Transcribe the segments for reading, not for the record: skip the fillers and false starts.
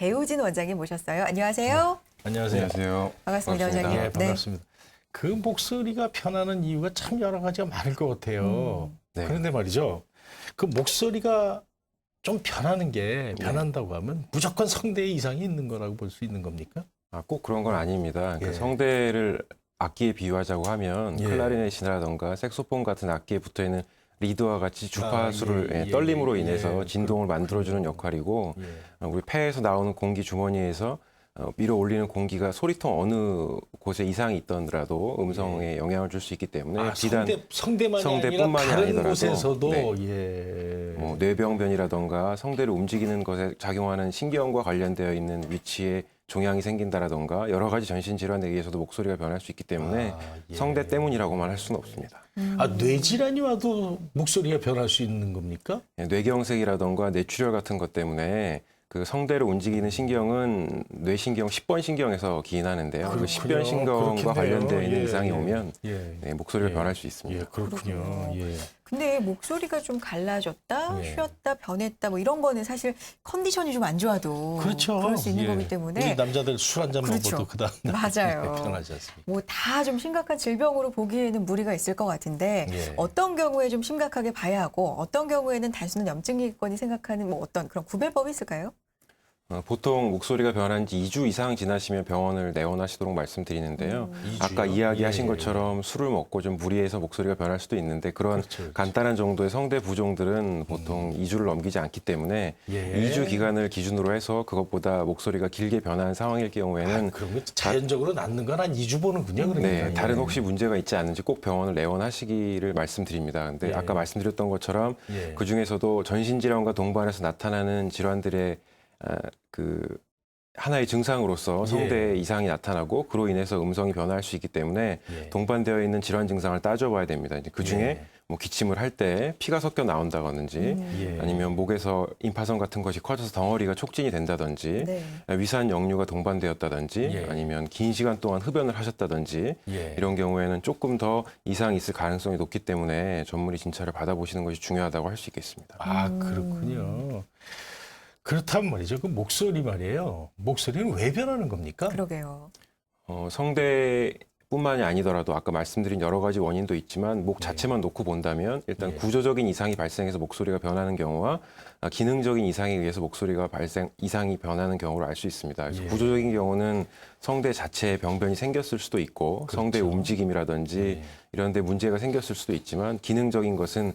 배우진 원장님 모셨어요. 안녕하세요. 안녕하세요. 안녕하세요. 반갑습니다, 원장님. 예, 반갑습니다. 그 목소리가 편하는 이유가 참 여러 가지가 많을 것 같아요. 네. 그런데 말이죠. 그 목소리가 좀 변하는 게 변한다고 하면 무조건 성대에 이상이 있는 거라고 볼 수 있는 겁니까? 꼭 그런 건 아닙니다. 예. 그 성대를 악기에 비유하자고 하면 예. 클라리넷이라던가 색소폰 같은 악기에 붙어있는 리드와 같이 주파수를 예, 예, 떨림으로 예, 인해서 예. 진동을 만들어주는 역할이고 예. 우리 폐에서 나오는 공기 주머니에서 밀어 올리는 공기가 소리통 어느 곳에 이상이 있더라도 음성에 영향을 줄 수 있기 때문에 비단 성대만이 성대뿐만이 아니라 다른 아니더라도, 곳에서도 네. 예. 뭐 뇌병변이라던가 성대를 움직이는 것에 작용하는 신경과 관련되어 있는 위치에 종양이 생긴다라던가 여러 가지 전신 질환에 의해서도 목소리가 변할 수 있기 때문에 예. 성대 때문이라고만 할 수는 없습니다. 뇌질환이 와도 목소리가 변할 수 있는 겁니까? 뇌경색이라던가 뇌출혈 같은 것 때문에 그 성대를 움직이는 신경은 뇌신경 10번 신경에서 기인하는데요. 그 10번 신경과 관련되어 있는 이상이 오면 목소리가 변할 수 있습니다. 예, 그렇군요. 예. 근데 목소리가 좀 갈라졌다, 예. 쉬었다, 변했다 뭐 이런 거는 사실 컨디션이 좀 안 좋아도 그렇죠. 그럴 수 있는 예. 거기 때문에 우리 남자들 술 한 잔 그렇죠. 먹어도 그다음 맞아요. 편하지 않습니까? 뭐 다 좀 심각한 질병으로 보기에는 무리가 있을 것 같은데 예. 어떤 경우에 좀 심각하게 봐야 하고 어떤 경우에는 단순한 염증이겠거니 생각하는 뭐 어떤 그런 구별법이 있을까요? 보통 목소리가 변한 지 2주 이상 지나시면 병원을 내원하시도록 말씀드리는데요. 2주요? 아까 이야기하신 예. 것처럼 술을 먹고 좀 무리해서 목소리가 변할 수도 있는데 그런 그렇죠. 간단한 정도의 성대 부종들은 보통 2주를 넘기지 않기 때문에 예. 2주 기간을 기준으로 해서 그것보다 목소리가 길게 변한 상황일 경우에는 그러면 자연적으로 낫는 건 한 2주 보는군요. 그러니까. 네, 다른 예. 혹시 문제가 있지 않은지 꼭 병원을 내원하시기를 말씀드립니다. 근데 예. 아까 말씀드렸던 것처럼 예. 그 중에서도 전신질환과 동반해서 나타나는 질환들의 그 하나의 증상으로서 성대에 이상이 나타나고 그로 인해서 음성이 변화할 수 있기 때문에 예. 동반되어 있는 질환 증상을 따져봐야 됩니다. 이제 그 중에 예. 뭐 기침을 할 때 피가 섞여 나온다든지 예. 아니면 목에서 임파선 같은 것이 커져서 덩어리가 촉진이 된다든지 네. 위산 역류가 동반되었다든지 예. 아니면 긴 시간 동안 흡연을 하셨다든지 예. 이런 경우에는 조금 더 이상이 있을 가능성이 높기 때문에 전문의 진찰을 받아보시는 것이 중요하다고 할 수 있겠습니다. 그렇군요. 그렇다면 말이죠. 그 목소리 말이에요. 목소리는 왜 변하는 겁니까? 그러게요. 성대뿐만이 아니더라도 아까 말씀드린 여러 가지 원인도 있지만 목 자체만 놓고 본다면 일단 예. 구조적인 이상이 발생해서 목소리가 변하는 경우와 기능적인 이상에 의해서 목소리가 이상이 변하는 경우를 알 수 있습니다. 그래서 예. 구조적인 경우는 성대 자체에 병변이 생겼을 수도 있고 성대의 움직임이라든지 예. 이런 데 문제가 생겼을 수도 있지만 기능적인 것은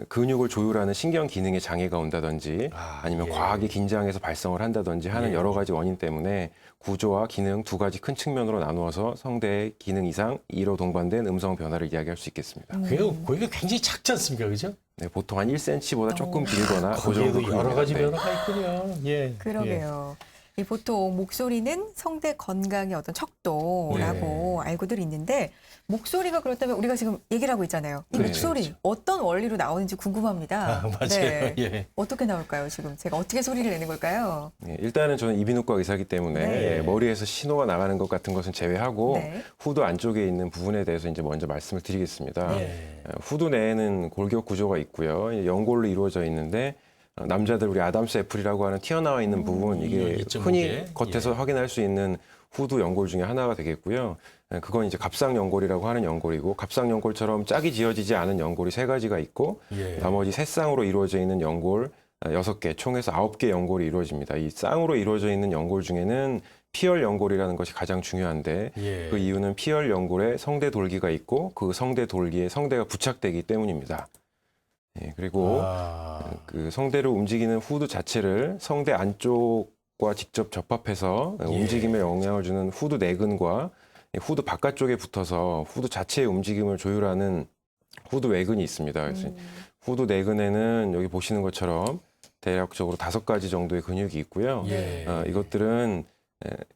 근육을 조율하는 신경 기능에 장애가 온다든지 아니면 예. 과하게 긴장해서 발성을 한다든지 하는 예. 여러 가지 원인 때문에 구조와 기능 두 가지 큰 측면으로 나누어서 성대의 기능 이상, 이로 동반된 음성 변화를 이야기할 수 있겠습니다. 거기가 굉장히 작지 않습니까? 그죠? 네, 보통 한 1cm보다 조금 길거나 그 거기에도 정도 여러 가지 크기입니다. 변화가 있군요. 예. 그러게요. 이 보통 목소리는 성대 건강의 어떤 척도라고 알고들 있는데 목소리가 그렇다면 우리가 지금 얘기를 하고 있잖아요. 이 네, 목소리 그렇죠. 어떤 원리로 나오는지 궁금합니다. 맞아요. 네. 예. 어떻게 나올까요? 지금 제가 어떻게 소리를 내는 걸까요? 일단은 저는 이비인후과 의사이기 때문에 네. 머리에서 신호가 나가는 것 같은 것은 제외하고 네. 후두 안쪽에 있는 부분에 대해서 이제 먼저 말씀을 드리겠습니다. 예. 후두 내에는 골격 구조가 있고요. 연골로 이루어져 있는데 남자들 우리 아담스 애플이라고 하는 튀어나와 있는 부분 이게 이쪽 흔히 목에. 겉에서 예. 확인할 수 있는 후두 연골 중에 하나가 되겠고요. 그건 이제 갑상 연골이라고 하는 연골이고 갑상 연골처럼 짝이 지어지지 않은 연골이 세 가지가 있고 예. 나머지 세 쌍으로 이루어져 있는 연골 6개, 총에서 9개 연골이 이루어집니다. 이 쌍으로 이루어져 있는 연골 중에는 피열 연골이라는 것이 가장 중요한데 예. 그 이유는 피열 연골에 성대 돌기가 있고 그 성대 돌기에 성대가 부착되기 때문입니다. 그리고 그 성대를 움직이는 후두 자체를 성대 안쪽과 직접 접합해서 움직임에 영향을 주는 후두 내근과 후두 바깥쪽에 붙어서 후두 자체의 움직임을 조율하는 후두 외근이 있습니다. 그래서 후두 내근에는 여기 보시는 것처럼 대략적으로 5가지 정도의 근육이 있고요. 예. 이것들은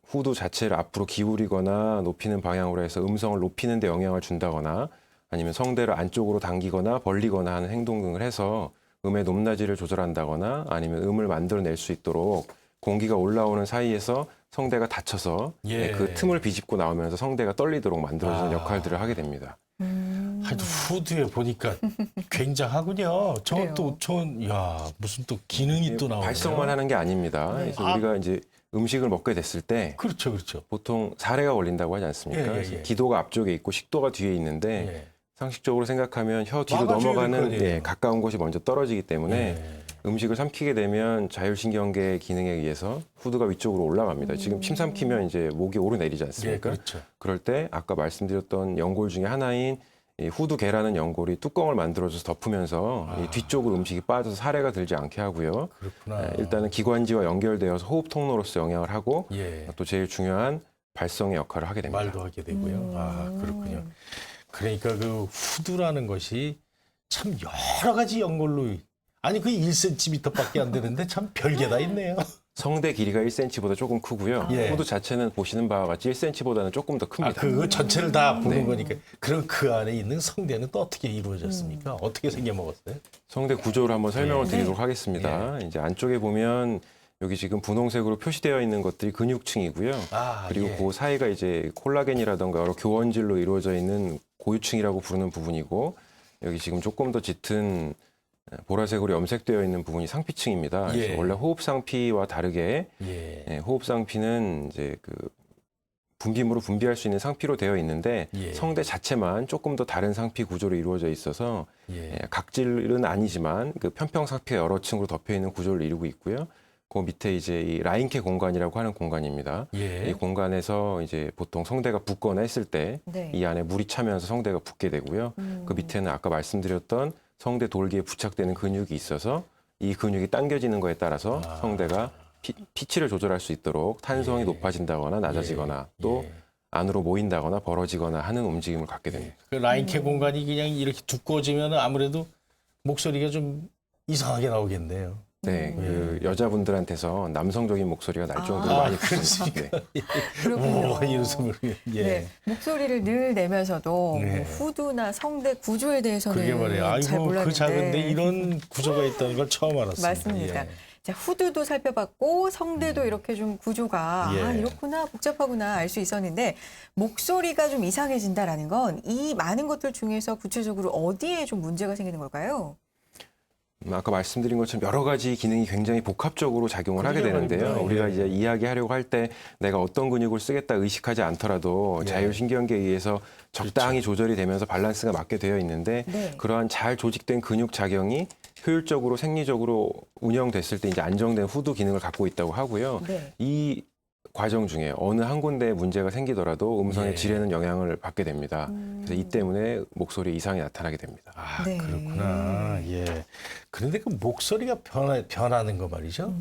후두 자체를 앞으로 기울이거나 높이는 방향으로 해서 음성을 높이는 데 영향을 준다거나 아니면 성대를 안쪽으로 당기거나 벌리거나 하는 행동 등을 해서 음의 높낮이를 조절한다거나 아니면 음을 만들어낼 수 있도록 공기가 올라오는 사이에서 성대가 닫혀서 예. 그 틈을 비집고 나오면서 성대가 떨리도록 만들어주는 역할들을 하게 됩니다. 하여튼 후드에 보니까 굉장하군요. 그래요. 야, 무슨 또 기능이 또 나오네요. 발성만 하는 게 아닙니다. 그래서 우리가 이제 음식을 먹게 됐을 때 그렇죠, 그렇죠. 보통 사례가 걸린다고 하지 않습니까? 예, 예, 그래서 예. 기도가 앞쪽에 있고 식도가 뒤에 있는데 예. 상식적으로 생각하면 혀 뒤로 막아줘야 될 넘어가는 거 아니에요. 가까운 곳이 먼저 떨어지기 때문에 예. 음식을 삼키게 되면 자율신경계 기능에 의해서 후두가 위쪽으로 올라갑니다. 지금 침 삼키면 이제 목이 오르내리지 예, 않습니까? 그렇죠. 그럴 때 아까 말씀드렸던 연골 중에 하나인 이 후두계라는 연골이 뚜껑을 만들어줘서 덮으면서 이 뒤쪽으로 음식이 빠져서 사례가 들지 않게 하고요. 그렇구나. 일단은 기관지와 연결되어서 호흡 통로로서 영향을 하고 예. 또 제일 중요한 발성의 역할을 하게 됩니다. 말도 하게 되고요. 아, 그렇군요. 그러니까 그 후두라는 것이 참 여러 가지 연골로 아니 그 1cm밖에 안 되는데 참 별게 다 있네요. 성대 길이가 1cm보다 조금 크고요. 예. 후두 자체는 보시는 바와 같이 1cm보다는 조금 더 아, 큽니다. 그 전체를 다 보는 네. 거니까. 그럼 그 안에 있는 성대는 또 어떻게 이루어졌습니까? 어떻게 생겨먹었어요? 성대 구조를 한번 설명을 예. 드리도록 하겠습니다. 이제 안쪽에 보면 여기 지금 분홍색으로 표시되어 있는 것들이 근육층이고요. 아, 그리고 예. 그 사이가 이제 콜라겐이라던가 여러 교원질로 이루어져 있는 고유층이라고 부르는 부분이고 여기 지금 조금 더 짙은 보라색으로 염색되어 있는 부분이 상피층입니다. 그래서 예. 원래 호흡 상피와 다르게 예. 호흡 상피는 이제 그 분비물을 분비할 수 있는 상피로 되어 있는데 예. 성대 자체만 조금 더 다른 상피 구조로 이루어져 있어서 예. 각질은 아니지만 그 편평 상피가 여러 층으로 덮여 있는 구조를 이루고 있고요. 그 밑에 이제 이 라인케 공간이라고 하는 공간입니다. 예. 이 공간에서 이제 보통 성대가 붓거나 했을 때 네. 이 안에 물이 차면서 성대가 붓게 되고요. 그 밑에는 아까 말씀드렸던 성대 돌기에 부착되는 근육이 있어서 이 근육이 당겨지는 거에 따라서 아. 성대가 피치를 조절할 수 있도록 탄성이 예. 높아진다거나 낮아지거나 예. 또 예. 안으로 모인다거나 벌어지거나 하는 움직임을 갖게 됩니다. 그 라인케 공간이 그냥 이렇게 두꺼워지면 아무래도 목소리가 좀 이상하게 나오겠네요. 네, 그 여자분들한테서 남성적인 목소리가 날 정도로 아, 많이 그렇습니까? 네. 그렇군요. 이 웃음을. 예. 네, 목소리를 늘 내면서도 네. 뭐 후두나 성대 구조에 대해서는 그게 말이에요. 잘 아이고 몰랐는데 그 작은데 이런 구조가 있다는 걸 처음 알았습니다. 맞습니다. 예. 자, 후두도 살펴봤고 성대도 이렇게 좀 구조가 예. 아, 이렇구나 복잡하구나 알 수 있었는데 목소리가 좀 이상해진다라는 건 이 많은 것들 중에서 구체적으로 어디에 좀 문제가 생기는 걸까요? 아까 말씀드린 것처럼 여러 가지 기능이 굉장히 복합적으로 작용을 하게 그러게 되는데요. 말입니다. 우리가 예. 이제 이야기하려고 할 때 내가 어떤 근육을 쓰겠다 의식하지 않더라도 예. 자율신경계에 의해서 적당히 조절이 되면서 밸런스가 맞게 되어 있는데 네. 그러한 잘 조직된 근육 작용이 효율적으로 생리적으로 운영됐을 때 이제 안정된 후두 기능을 갖고 있다고 하고요. 네. 이 과정 중에 어느 한 군데에 문제가 생기더라도 음성의 예. 질에는 영향을 받게 됩니다. 그래서 이 때문에 목소리에 이상이 나타나게 됩니다. 아, 네. 그렇구나. 예. 그런데 그 목소리가 변하는 거 말이죠.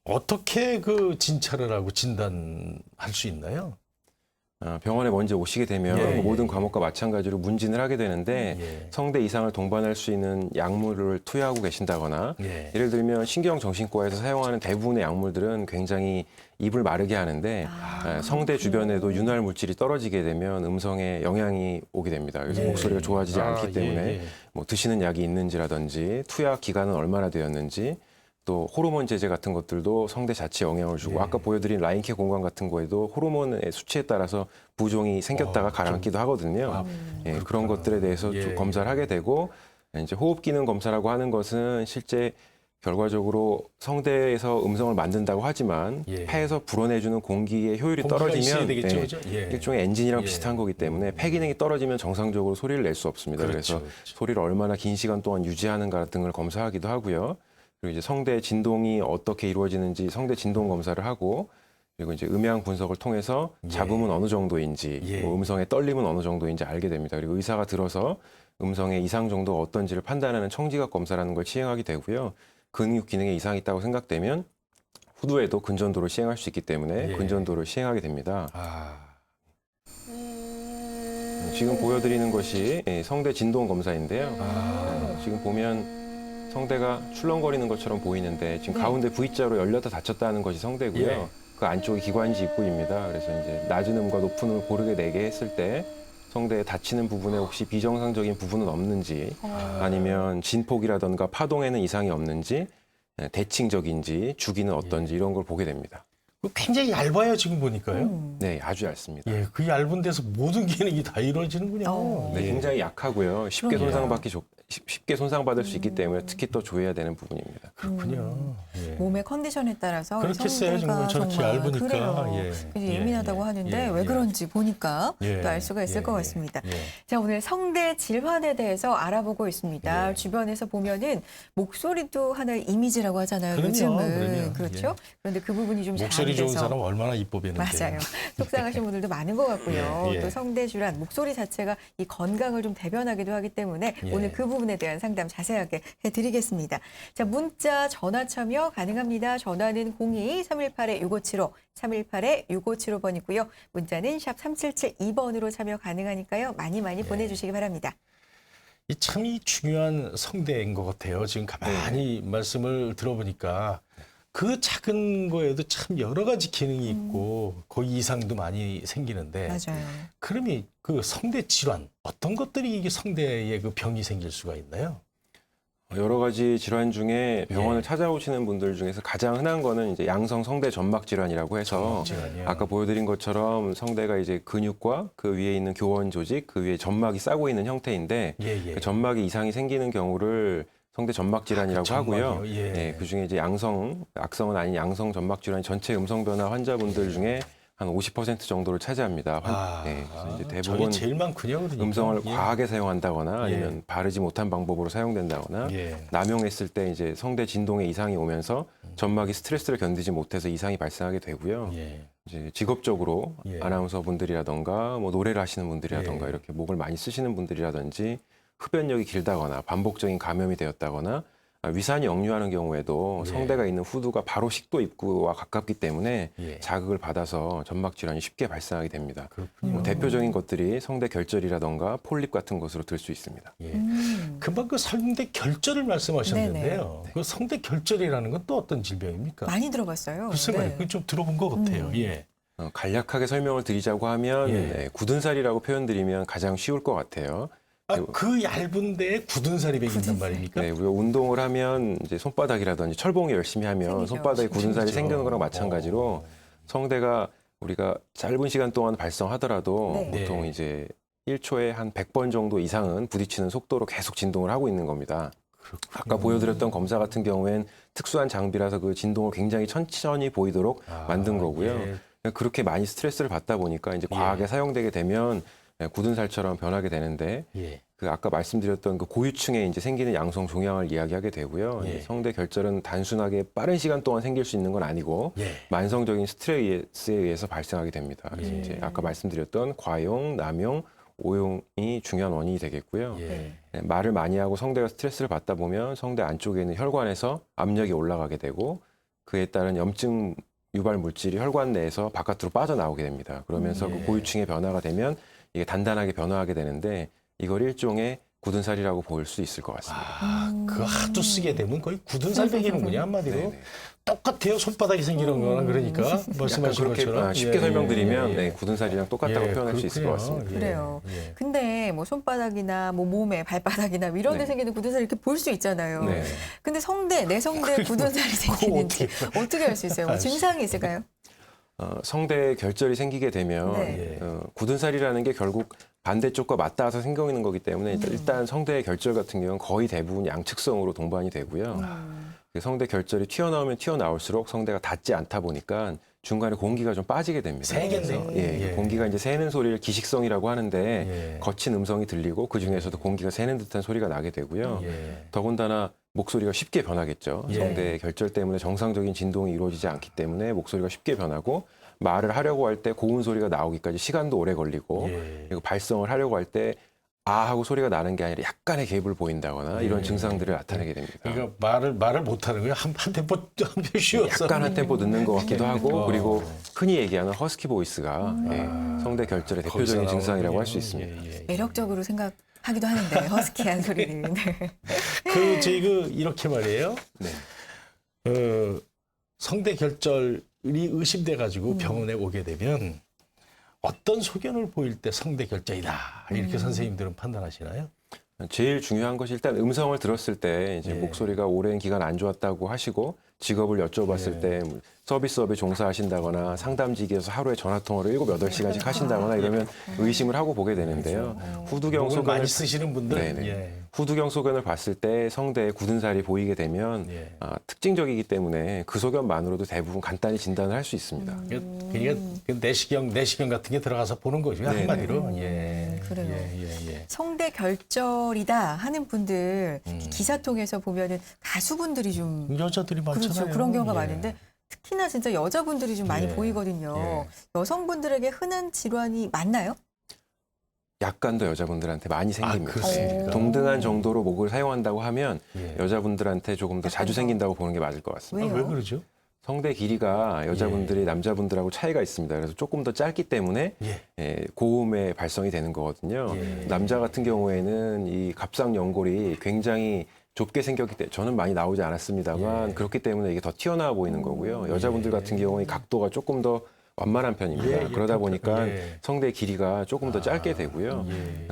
어떻게 그 진찰을 하고 진단할 수 있나요? 병원에 먼저 오시게 되면 예, 예, 모든 예. 과목과 마찬가지로 문진을 하게 되는데 예. 성대 이상을 동반할 수 있는 약물을 투여하고 계신다거나 예. 예를 들면 신경정신과에서 사용하는 대부분의 약물들은 굉장히 입을 마르게 하는데 성대 주변에도 윤활 물질이 떨어지게 되면 음성에 영향이 오게 됩니다. 그래서 네. 목소리가 좋아지지 않기 예, 때문에 예. 뭐 드시는 약이 있는지라든지 투약 기간은 얼마나 되었는지 또 호르몬 제제 같은 것들도 성대 자체에 영향을 주고 예. 아까 보여드린 라인케 공간 같은 거에도 호르몬의 수치에 따라서 부종이 생겼다가 가라앉기도 하거든요. 아, 예, 그런 것들에 대해서 예. 좀 검사를 하게 되고 이제 호흡 기능 검사라고 하는 것은 실제 결과적으로 성대에서 음성을 만든다고 하지만 예. 폐에서 불어내주는 공기의 효율이 공기가 있어야 떨어지면 되겠죠, 네, 그죠? 예. 일종의 엔진이랑 예. 비슷한 거기 때문에 폐 기능이 떨어지면 정상적으로 소리를 낼 수 없습니다. 그렇죠, 그래서 그렇죠. 소리를 얼마나 긴 시간 동안 유지하는가 등을 검사하기도 하고요. 그리고 이제 성대 진동이 어떻게 이루어지는지 성대 진동 검사를 하고 그리고 이제 음향 분석을 통해서 예. 잡음은 어느 정도인지 예. 뭐 음성의 떨림은 어느 정도인지 알게 됩니다. 그리고 의사가 들어서 음성의 이상 정도가 어떤지를 판단하는 청지각 검사라는 걸 시행하게 되고요. 근육 기능에 이상이 있다고 생각되면 후두에도 근전도를 시행할 수 있기 때문에 예. 근전도를 시행하게 됩니다. 아, 지금 보여드리는 것이 성대 진동 검사인데요. 아. 지금 보면 성대가 출렁거리는 것처럼 보이는데 지금 네. 가운데 V자로 열렸다 닫혔다 하는 것이 성대고요. 예. 그 안쪽이 기관지 입구입니다. 그래서 이제 낮은 음과 높은 음을 고르게 내게 했을 때 성대에 닫히는 부분에 혹시 비정상적인 부분은 없는지 아니면 진폭이라던가 파동에는 이상이 없는지 대칭적인지 주기는 어떤지 이런 걸 보게 됩니다. 그 굉장히 얇아요 지금 보니까요. 네, 아주 얇습니다. 예, 그 얇은 데서 모든 기능이 다 이루어지는군요. 어. 네, 예. 굉장히 약하고요. 쉽게 그러게요. 손상받기 쉽게 손상받을 수 있기 때문에 특히 또 조해야 되는 부분입니다. 그렇군요. 예. 몸의 컨디션에 따라서 그렇겠어요. 정말 저렇게 얇으니까. 그래요. 예. 굉장히 예민하다고 하는데 예. 왜 예. 그런지 보니까 예. 또 알 수가 있을 예. 것 같습니다. 예. 자, 오늘 성대 질환에 대해서 알아보고 있습니다. 예. 주변에서 보면은 목소리도 하나의 이미지라고 하잖아요. 그럼요, 요즘은. 그럼요. 그렇죠? 그런데 그 부분이 좀 잘 안 목소리 좋은 돼서 사람 얼마나 이뻐 보이는데. 맞아요. 속상하신 분들도 많은 것 같고요. 예, 예. 또 성대 질환, 목소리 자체가 이 건강을 좀 대변하기도 하기 때문에 예. 오늘 그 부분에 대한 상담 자세하게 해드리겠습니다. 자, 문자, 전화 참여 가능합니다. 전화는 02-318-6575, 318-6575번이고요. 문자는 샵 3772번으로 참여 가능하니까요. 많이 보내주시기 바랍니다. 이 참 이 중요한 성대인 것 같아요. 지금 가만히 말씀을 들어보니까 그 작은 거에도 참 여러 가지 기능이 있고 거의 이상도 많이 생기는데 맞아요. 그러면 그 성대 질환 어떤 것들이 이게 성대에 그 병이 생길 수가 있나요? 여러 가지 질환 중에 병원을 예. 찾아오시는 분들 중에서 가장 흔한 거는 이제 양성 성대 점막 질환이라고 해서 질환이요. 아까 보여드린 것처럼 성대가 이제 근육과 그 위에 있는 교원 조직, 그 위에 점막이 싸고 있는 형태인데 예. 그 점막에 이상이 생기는 경우를 성대 점막 질환이라고 점막이요? 하고요. 예. 그 중에 이제 악성은 아닌 양성 점막 질환 전체 음성 변화 환자분들 중에 한 50% 정도를 차지합니다. 그래서 이제 대부분 저게 제일 많군요. 그러니까. 음성을 예. 과하게 사용한다거나 아니면 예. 바르지 못한 방법으로 사용된다거나 예. 남용했을 때 이제 성대 진동에 이상이 오면서 점막이 스트레스를 견디지 못해서 이상이 발생하게 되고요. 예. 이제 직업적으로 예. 아나운서 분들이라던가 뭐 노래를 하시는 분들이라던가 예. 이렇게 목을 많이 쓰시는 분들이라든지 흡연력이 길다거나 반복적인 감염이 되었다거나 위산이 역류하는 경우에도 예. 성대가 있는 후두가 바로 식도 입구와 가깝기 때문에 예. 자극을 받아서 점막 질환이 쉽게 발생하게 됩니다. 그렇군요. 뭐 대표적인 것들이 성대 결절이라던가 폴립 같은 것으로 들 수 있습니다. 예. 금방 그 성대 결절을 말씀하셨는데요. 그 성대 결절이라는 건 또 어떤 질병입니까? 많이 들어봤어요. 글쎄 말이에요. 그거 좀 들어본 것 같아요. 예. 간략하게 설명을 드리자고 하면 예. 굳은 살이라고 표현드리면 가장 쉬울 것 같아요. 그 얇은 데에 굳은 살이 배긴단 말입니까? 네, 우리가 운동을 하면 이제 손바닥이라든지 철봉이 열심히 하면 생기죠. 손바닥에 굳은 살이 생기죠. 생기는 거랑 마찬가지로 성대가 우리가 짧은 시간 동안 발성하더라도 네. 보통 네. 이제 1초에 한 100번 정도 이상은 부딪히는 속도로 계속 진동을 하고 있는 겁니다. 아까 보여드렸던 검사 같은 경우엔 특수한 장비라서 그 진동을 굉장히 천천히 보이도록 만든 거고요. 예. 그렇게 많이 스트레스를 받다 보니까 이제 과하게 사용되게 되면 굳은 살처럼 변하게 되는데 예. 그 아까 말씀드렸던 그 고유층에 이제 생기는 양성 종양을 이야기하게 되고요. 예. 성대 결절은 단순하게 빠른 시간 동안 생길 수 있는 건 아니고 예. 만성적인 스트레스에 의해서 발생하게 됩니다. 그래서 예. 이제 아까 말씀드렸던 과용, 남용, 오용이 중요한 원인이 되겠고요. 예. 말을 많이 하고 성대가 스트레스를 받다 보면 성대 안쪽에 있는 혈관에서 압력이 올라가게 되고 그에 따른 염증 유발 물질이 혈관 내에서 바깥으로 빠져나오게 됩니다. 그러면서 그 고유층의 변화가 되면 이게 단단하게 변화하게 되는데 이걸 일종의 굳은 살이라고 볼 수 있을 것 같습니다. 그거 하도 쓰게 되면 거의 굳은 살 배기는군요, 한마디로. 네네. 똑같아요, 손바닥이 생기는 거랑 그러니까 약간 말씀하신 그렇게 것처럼. 쉽게 예, 설명드리면 예, 예. 네, 굳은 살이랑 똑같다고 예, 표현할 수 있을 것 같습니다. 그렇군요. 그래요. 예. 근데 뭐 손바닥이나 뭐 몸에 발바닥이나 뭐 이런 데 네. 생기는 굳은 살 이렇게 볼 수 있잖아요. 네. 근데 내 성대에 굳은 살이 생기는지 어떻게 알 수 있어요? 뭐 증상이 있을까요? 성대 결절이 생기게 되면 네. 굳은 살이라는 게 결국 반대쪽과 맞닿아서 생기는 거기 때문에 일단 성대 결절 같은 경우는 거의 대부분 양측성으로 동반이 되고요. 그 성대 결절이 튀어나오면 튀어나올수록 성대가 닿지 않다 보니까 중간에 공기가 좀 빠지게 됩니다. 새겠네요. 그래서 예. 공기가 이제 새는 소리를 기식성이라고 하는데 예. 거친 음성이 들리고 그 중에서도 공기가 새는 듯한 소리가 나게 되고요. 예. 더군다나 목소리가 쉽게 변하겠죠. 예. 성대 결절 때문에 정상적인 진동이 이루어지지 않기 때문에 목소리가 쉽게 변하고 말을 하려고 할 때 고운 소리가 나오기까지 시간도 오래 걸리고 예. 그리고 발성을 하려고 할 때 아 하고 소리가 나는 게 아니라 약간의 갭을 보인다거나 이런 증상들을 나타내게 됩니다. 그러니까 말을 못하는 거예요. 한 템포 쉬었어. 약간 한 템포 늦는 것 같기도 하고 어. 그리고 흔히 얘기하는 허스키 보이스가 성대 결절의 대표적인 거기서 증상이라고 할 수 나오는군요. 있습니다. 예, 예. 매력적으로 생각하기도 하는데 허스키한 소리는. 네. 저희 이렇게 말이에요. 네. 성대 결절이 의심돼 가지고 병원에 오게 되면 어떤 소견을 보일 때 성대 결절이다 이렇게 선생님들은 판단하시나요? 제일 중요한 것이 일단 음성을 들었을 때 이제 예. 목소리가 오랜 기간 안 좋았다고 하시고 직업을 여쭤봤을 예. 때 서비스업에 종사하신다거나 상담직에서 하루에 전화 통화를 7, 8시간씩 하신다거나 이러면 의심을 하고 보게 되는데요. 후두경 목을 소견을 많이 쓰시는 분들. 네네. 예. 후두경 소견을 봤을 때 성대에 굳은 살이 보이게 되면 예. 특징적이기 때문에 그 소견만으로도 대부분 간단히 진단을 할 수 있습니다. 그러니까 그 내시경 같은 게 들어가서 보는 거죠. 네네. 한마디로. 예. 그래요. 예. 성대 결절이다 하는 분들 기사 통해서 보면은 가수분들이 좀 여자들이 많잖아요. 그렇죠. 그런 경우가 예. 많은데 특히나 진짜 여자분들이 좀 많이 예. 보이거든요. 여성분들에게 흔한 질환이 맞나요? 약간 더 여자분들한테 많이 생깁니다. 그렇습니까? 동등한 정도로 목을 사용한다고 하면 예. 여자분들한테 조금 더 자주 약간 더. 생긴다고 보는 게 맞을 것 같습니다. 왜요? 왜 그러죠? 성대 길이가 여자분들이 남자분들하고 차이가 있습니다. 그래서 조금 더 짧기 때문에 예. 고음의 발성이 되는 거거든요. 예. 남자 같은 경우에는 이 갑상 연골이 굉장히 좁게 생겼기 때문에 저는 많이 나오지 않았습니다만 예. 그렇기 때문에 이게 더 튀어나와 보이는 거고요. 여자분들 같은 경우에 각도가 조금 더 완만한 편입니다. 예, 그러다 보니까 예. 성대 길이가 조금 더 짧게 되고요. 예.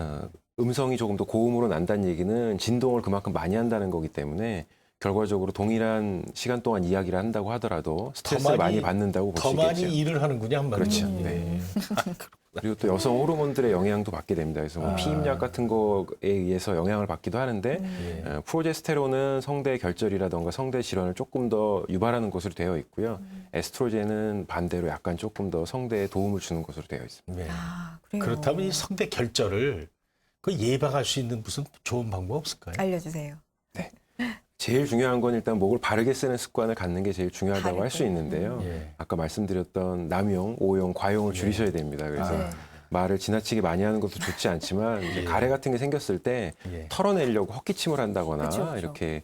음성이 조금 더 고음으로 난다는 얘기는 진동을 그만큼 많이 한다는 거기 때문에 결과적으로 동일한 시간 동안 이야기를 한다고 하더라도 스트레스를 많이 받는다고 볼 더 수 많이 있겠죠. 일을 하는군요, 한마디로. 그렇죠. 예. 네. 그리고 또 여성 호르몬들의 영향도 받게 됩니다. 그래서 뭐 피임약 같은 거에 의해서 영향을 받기도 하는데 예. 프로제스테론은 성대 결절이라던가 성대 질환을 조금 더 유발하는 것으로 되어 있고요. 에스트로겐은 반대로 약간 조금 더 성대에 도움을 주는 것으로 되어 있습니다. 네. 그래요. 그렇다면 이 성대 결절을 그 예방할 수 있는 무슨 좋은 방법 없을까요? 알려주세요. 제일 중요한 건 일단 목을 바르게 쓰는 습관을 갖는 게 제일 중요하다고 할 수 바르게. 있는데요. 예. 아까 말씀드렸던 남용, 오용, 과용을 줄이셔야 됩니다. 그래서 네. 말을 지나치게 많이 하는 것도 좋지 않지만 이제 예. 가래 같은 게 생겼을 때 예. 털어내려고 헛기침을 한다거나 그쵸, 그쵸. 이렇게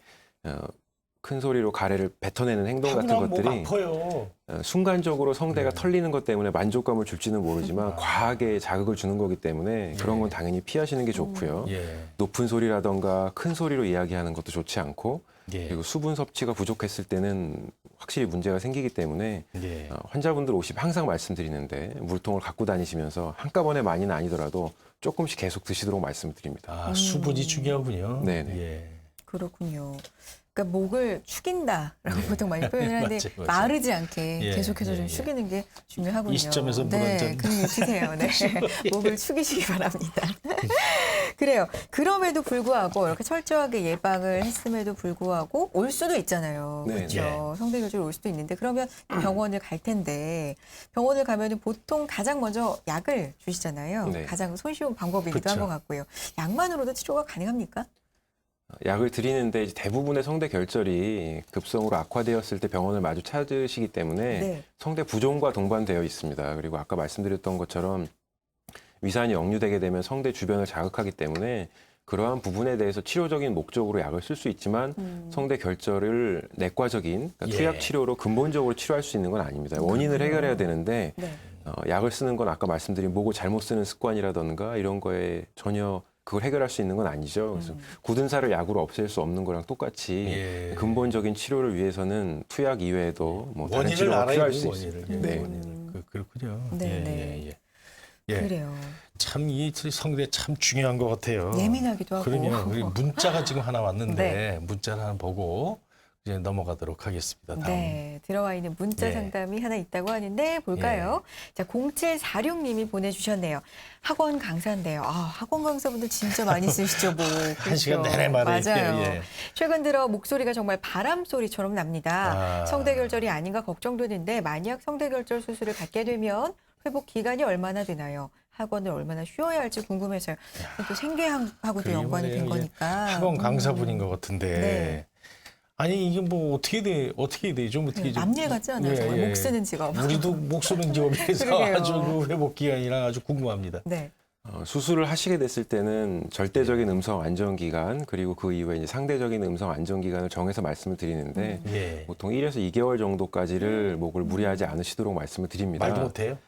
큰 소리로 가래를 뱉어내는 행동 하고 같은 나면 목 것들이 아파요. 순간적으로 성대가 네. 털리는 것 때문에 만족감을 줄지는 모르지만 아. 과하게 자극을 주는 거기 때문에 그런 건 당연히 피하시는 게 좋고요. 예. 높은 소리라던가 큰 소리로 이야기하는 것도 좋지 않고 예. 그리고 수분 섭취가 부족했을 때는 확실히 문제가 생기기 때문에 예. 환자분들 오시면 항상 말씀드리는데 물통을 갖고 다니시면서 한꺼번에 많이는 아니더라도 조금씩 계속 드시도록 말씀을 드립니다. 아, 수분이 중요하군요. 네네. 예. 그렇군요. 그러니까 목을 축인다라고 보통 많이 표현을 하는데 맞아요. 마르지 않게 예, 계속해서 좀 예. 축이는 게 중요하군요. 이 시점에서 물 한 잔. 그냥 드세요. 네. 목을 축이시기 바랍니다. 그래요. 그럼에도 불구하고 이렇게 철저하게 예방을 했음에도 불구하고 올 수도 있잖아요. 네, 그렇죠. 성대결절 올 수도 있는데 그러면 병원을 갈 텐데 병원을 가면은 보통 가장 먼저 약을 주시잖아요. 네. 가장 손쉬운 방법이기도 한 그쵸. 것 같고요. 약만으로도 치료가 가능합니까? 약을 드리는데 이제 대부분의 성대 결절이 급성으로 악화되었을 때 병원을 마주 찾으시기 때문에 네. 성대 부종과 동반되어 있습니다. 그리고 아까 말씀드렸던 것처럼 위산이 역류되게 되면 성대 주변을 자극하기 때문에 그러한 부분에 대해서 치료적인 목적으로 약을 쓸 수 있지만 성대 결절을 내과적인 그러니까 예. 투약 치료로 근본적으로 치료할 수 있는 건 아닙니다. 원인을 해결해야 되는데 네. 약을 쓰는 건 아까 말씀드린 목을 잘못 쓰는 습관이라던가 이런 거에 전혀 그걸 해결할 수 있는 건 아니죠. 그래서 굳은 살을 약으로 없앨 수 없는 거랑 똑같이 예. 근본적인 치료를 위해서는 투약 이외에도 뭐 다른 원인을 치료가 알아야 필요할 돼요, 수 원인을. 있습니다. 예, 네. 원인을. 그렇군요. 네, 예, 네. 예, 예. 그래요. 참 이 성대 참 중요한 것 같아요. 예민하기도 하고. 그럼요. 우리 문자가 지금 하나 왔는데 네. 문자를 하나 보고 이제 넘어가도록 하겠습니다. 다음. 네, 들어와 있는 문자 네. 상담이 하나 있다고 하는데 볼까요? 자, 0746님이 보내주셨네요. 학원 강사인데요. 아, 학원 강사분들 진짜 많이 쓰시죠, 뭐. 한 시간 그렇죠. 내내 말을 맞아요. 이렇게, 예. 최근 들어 목소리가 정말 바람 소리처럼 납니다. 아. 성대결절이 아닌가 걱정되는데 만약 성대결절 수술을 받게 되면 회복 기간이 얼마나 되나요? 학원을 얼마나 쉬어야 할지 궁금해서요. 또 생계하고도 그러게 연관이 된 말이에요. 거니까. 학원 강사분인 것 같은데. 네. 아니 이게 뭐 어떻게 돼? 좀 어떻게 좀 남일 같지 않아요? 예, 정말 예. 목 쓰는 직업. 우리도 목 쓰는 직업에서 그러게요. 아주 그 회복 기간이랑 아주 궁금합니다. 네. 수술을 하시게 됐을 때는 절대적인 음성 안정 기간 그리고 그 이후에 이제 상대적인 음성 안정 기간을 정해서 말씀을 드리는데 예. 보통 1에서 2개월 정도까지를 목을 무리하지 않으시도록 말씀을 드립니다. 말도 못해요?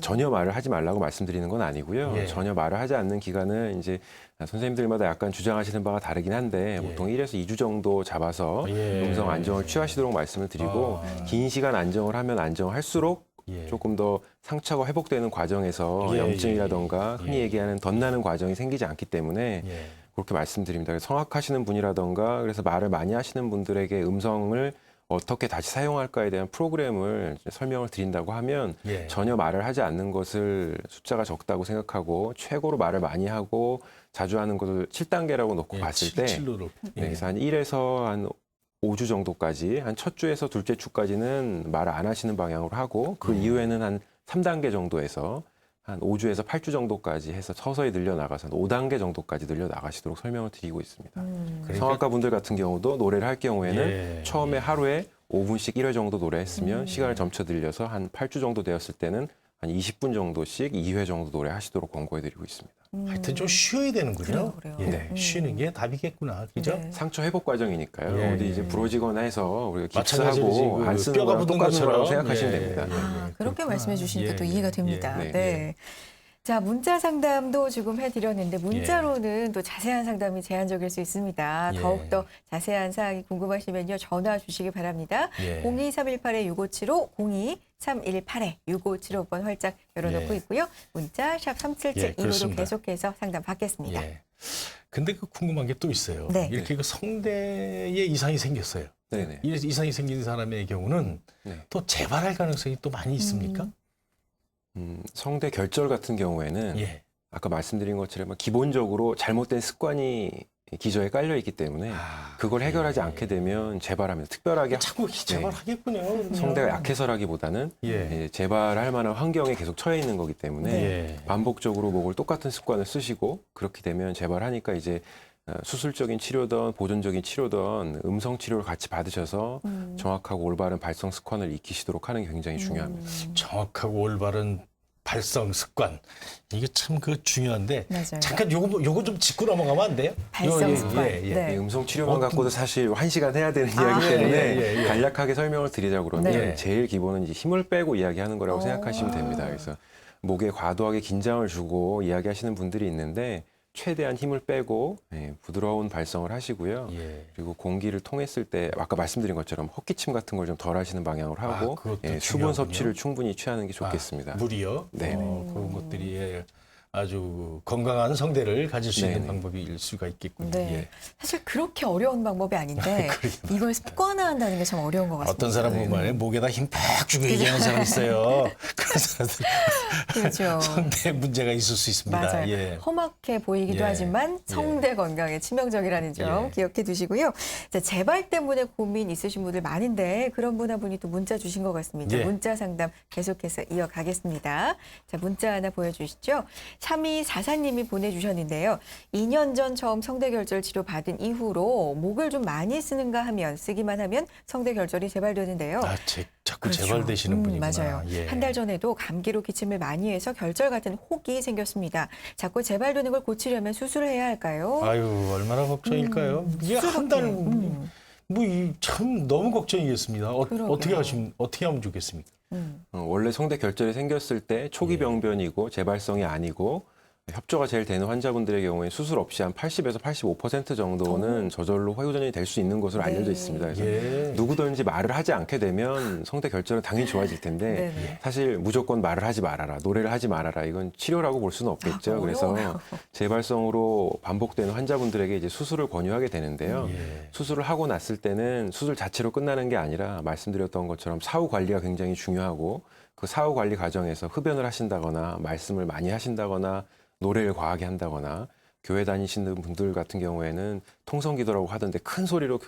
전혀 말을 하지 말라고 말씀드리는 건 아니고요. 예. 전혀 말을 하지 않는 기간은 이제 선생님들마다 약간 주장하시는 바가 다르긴 한데 예. 보통 1에서 2주 정도 잡아서 예. 음성 안정을 취하시도록 말씀을 드리고 아. 긴 시간 안정을 하면 안정할수록 예. 조금 더 상처가 회복되는 과정에서 예, 염증이라던가 예. 흔히 예. 얘기하는 덧나는 과정이 생기지 않기 때문에 예. 그렇게 말씀드립니다. 그래서 성악하시는 분이라던가 그래서 말을 많이 하시는 분들에게 음성을 어떻게 다시 사용할까에 대한 프로그램을 이제 설명을 드린다고 하면 예. 전혀 말을 하지 않는 것을 숫자가 적다고 생각하고 최고로 말을 많이 하고 자주 하는 것을 7단계라고 놓고 봤을 때 7로로. 네, 그래서 한 1에서 한 5주 정도까지 한 첫 주에서 둘째 주까지는 말을 안 하시는 방향으로 하고 그 이후에는 한 3단계 정도에서 한 5주에서 8주 정도까지 해서 서서히 늘려나가서 한 5단계 정도까지 늘려나가시도록 설명을 드리고 있습니다. 그러니까- 성악가 분들 같은 경우도 노래를 할 경우에는 예. 처음에 하루에 5분씩 1회 정도 노래했으면 시간을 점쳐 들려서 한 8주 정도 되었을 때는 한 20분 정도씩 2회 정도 노래하시도록 권고해드리고 있습니다. 하여튼 좀 쉬어야 되는군요. 그래요. 예, 네. 쉬는 게 답이겠구나. 그죠? 네. 상처 회복 과정이니까요. 예. 어디 이제 부러지거나 해서 우리가 마찬가지로 깁스하고 지금 안 쓰는 뼈가 거랑 붙는 똑같은 거라고 것처럼. 생각하시면 예, 됩니다. 예, 아, 예. 그렇게 말씀해 주시니까 예, 또 예, 이해가 예. 됩니다. 네, 네. 자, 문자 상담도 지금 해드렸는데 문자로는 또 자세한 상담이 제한적일 수 있습니다. 예. 더욱더 자세한 사항이 궁금하시면요. 전화 주시기 바랍니다. 예. 02318-6575, 02318-6575번 활짝 열어놓고 예. 있고요. 문자 샵 예, 3772로도 그렇습니다. 계속해서 상담 받겠습니다. 예. 근데 그 궁금한 게 또 있어요. 네. 이렇게 그 성대에 이상이 생겼어요. 네네. 이 이상이 생긴 사람의 경우는 네. 또 재발할 가능성이 또 많이 있습니까? 성대 결절 같은 경우에는 예. 아까 말씀드린 것처럼 기본적으로 잘못된 습관이 기저에 깔려 있기 때문에 아, 그걸 해결하지 예. 않게 되면 재발합니다. 특별하게 자꾸 재발하겠군요. 성대가 약해서라기보다는 예. 재발할 만한 환경에 계속 처해 있는 거기 때문에 예. 반복적으로 목을 똑같은 습관을 쓰시고 그렇게 되면 재발하니까 이제 수술적인 치료든 보존적인 치료든 음성 치료를 같이 받으셔서 정확하고 올바른 발성 습관을 익히시도록 하는 게 굉장히 중요합니다. 정확하고 올바른 발성 습관. 이게 참 그 중요한데 맞아요. 잠깐 요거 좀 짚고 넘어가면 안 돼요? 발성 요, 습관. 예, 예. 네. 이 음성 치료만 갖고도 사실 1시간 해야 되는 이야기 아, 때문에 예, 예. 간략하게 설명을 드리자 그러면 네. 제일 기본은 이제 힘을 빼고 이야기하는 거라고 오. 생각하시면 됩니다. 그래서 목에 과도하게 긴장을 주고 이야기하시는 분들이 있는데 최대한 힘을 빼고 부드러운 발성을 하시고요. 예. 그리고 공기를 통했을 때 아까 말씀드린 것처럼 헛기침 같은 걸 좀 덜 하시는 방향으로 하고 그것도 수분 중요하군요. 섭취를 충분히 취하는 게 좋겠습니다. 물이요? 네네. 그런 것들이 아주 건강한 성대를 가질 수 있는 네네. 방법일 수가 있겠군요. 네. 예. 사실 그렇게 어려운 방법이 아닌데 이걸 습관화한다는 게 참 어려운 것 같습니다. 어떤 사람은 말에 목에다 힘 팍 주고 얘기하는 사람이 있어요. 그런 사람들 그렇죠. 성대 문제가 있을 수 있습니다. 맞아요. 예. 험악해 보이기도 예. 하지만 성대 건강에 치명적이라는 점 예. 기억해 두시고요. 자, 재발 때문에 고민 있으신 분들 많은데 그런 분 한 분이 또 문자 주신 것 같습니다. 예. 문자 상담 계속해서 이어가겠습니다. 자, 문자 하나 보여주시죠. 3244님이 보내주셨는데요. 2년 전 처음 성대 결절 치료 받은 이후로 목을 좀 많이 쓰는가 하면 쓰기만 하면 성대 결절이 재발되는데요. 자꾸 그렇죠. 재발되시는 분이구나. 맞아요. 예. 한 달 전에도 감기로 기침을 많이 해서 결절 같은 혹이 생겼습니다. 자꾸 재발되는 걸 고치려면 수술을 해야 할까요? 아유 얼마나 걱정일까요? 이게 한 달 참 너무 걱정이겠습니다. 그러게요. 어떻게 하면 좋겠습니까? 원래 성대 결절이 생겼을 때 초기 예. 병변이고 재발성이 아니고 협조가 제일 되는 환자분들의 경우에 수술 없이 한 80에서 85% 정도는 저절로 회복전이 될 수 있는 것으로 알려져 있습니다. 그래서 예. 누구든지 말을 하지 않게 되면 성대 결절은 당연히 좋아질 텐데 네네. 사실 무조건 말을 하지 말아라, 노래를 하지 말아라 이건 치료라고 볼 수는 없겠죠. 그래서 어려워요. 재발성으로 반복되는 환자분들에게 이제 수술을 권유하게 되는데요. 예. 수술을 하고 났을 때는 수술 자체로 끝나는 게 아니라 말씀드렸던 것처럼 사후 관리가 굉장히 중요하고 그 사후 관리 과정에서 흡연을 하신다거나 말씀을 많이 하신다거나 노래를 과하게 한다거나 교회 다니시는 분들 같은 경우에는 통성기도라고 하던데 큰 소리로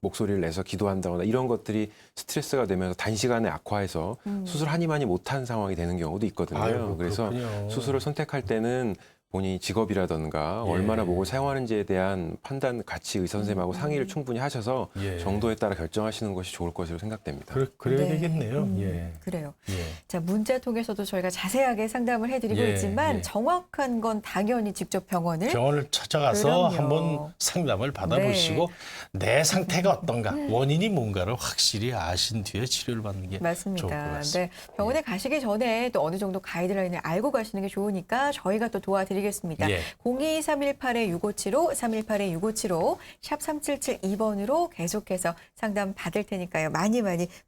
목소리를 내서 기도한다거나 이런 것들이 스트레스가 되면서 단시간에 악화해서 수술하니 많이 못한 상황이 되는 경우도 있거든요. 아이고, 그래서 그렇군요. 수술을 선택할 때는 본인이 직업이라든가 예. 얼마나 목을 사용하는지에 대한 판단 같이 의사 선생님하고 상의를 충분히 하셔서 예. 정도에 따라 결정하시는 것이 좋을 것으로 생각됩니다. 그래야 네. 되겠네요. 예. 그래요. 예. 자, 문자 통해서도 저희가 자세하게 상담을 해드리고 예, 있지만 예. 정확한 건 당연히 직접 병원을 병원을 찾아가서 그럼요. 한번 상담을 받아보시고 내 상태가 어떤가, 원인이 뭔가를 확실히 아신 뒤에 치료를 받는 게 좋을 것 맞습니다. 같습니다. 네, 병원에 가시기 전에 또 어느 정도 가이드라인을 알고 가시는 게 좋으니까 저희가 또 도와드리겠습니다. 예. 02-318-6575, 318-6575, 샵 3772번으로 계속해서 상담 받을 테니까요. 많이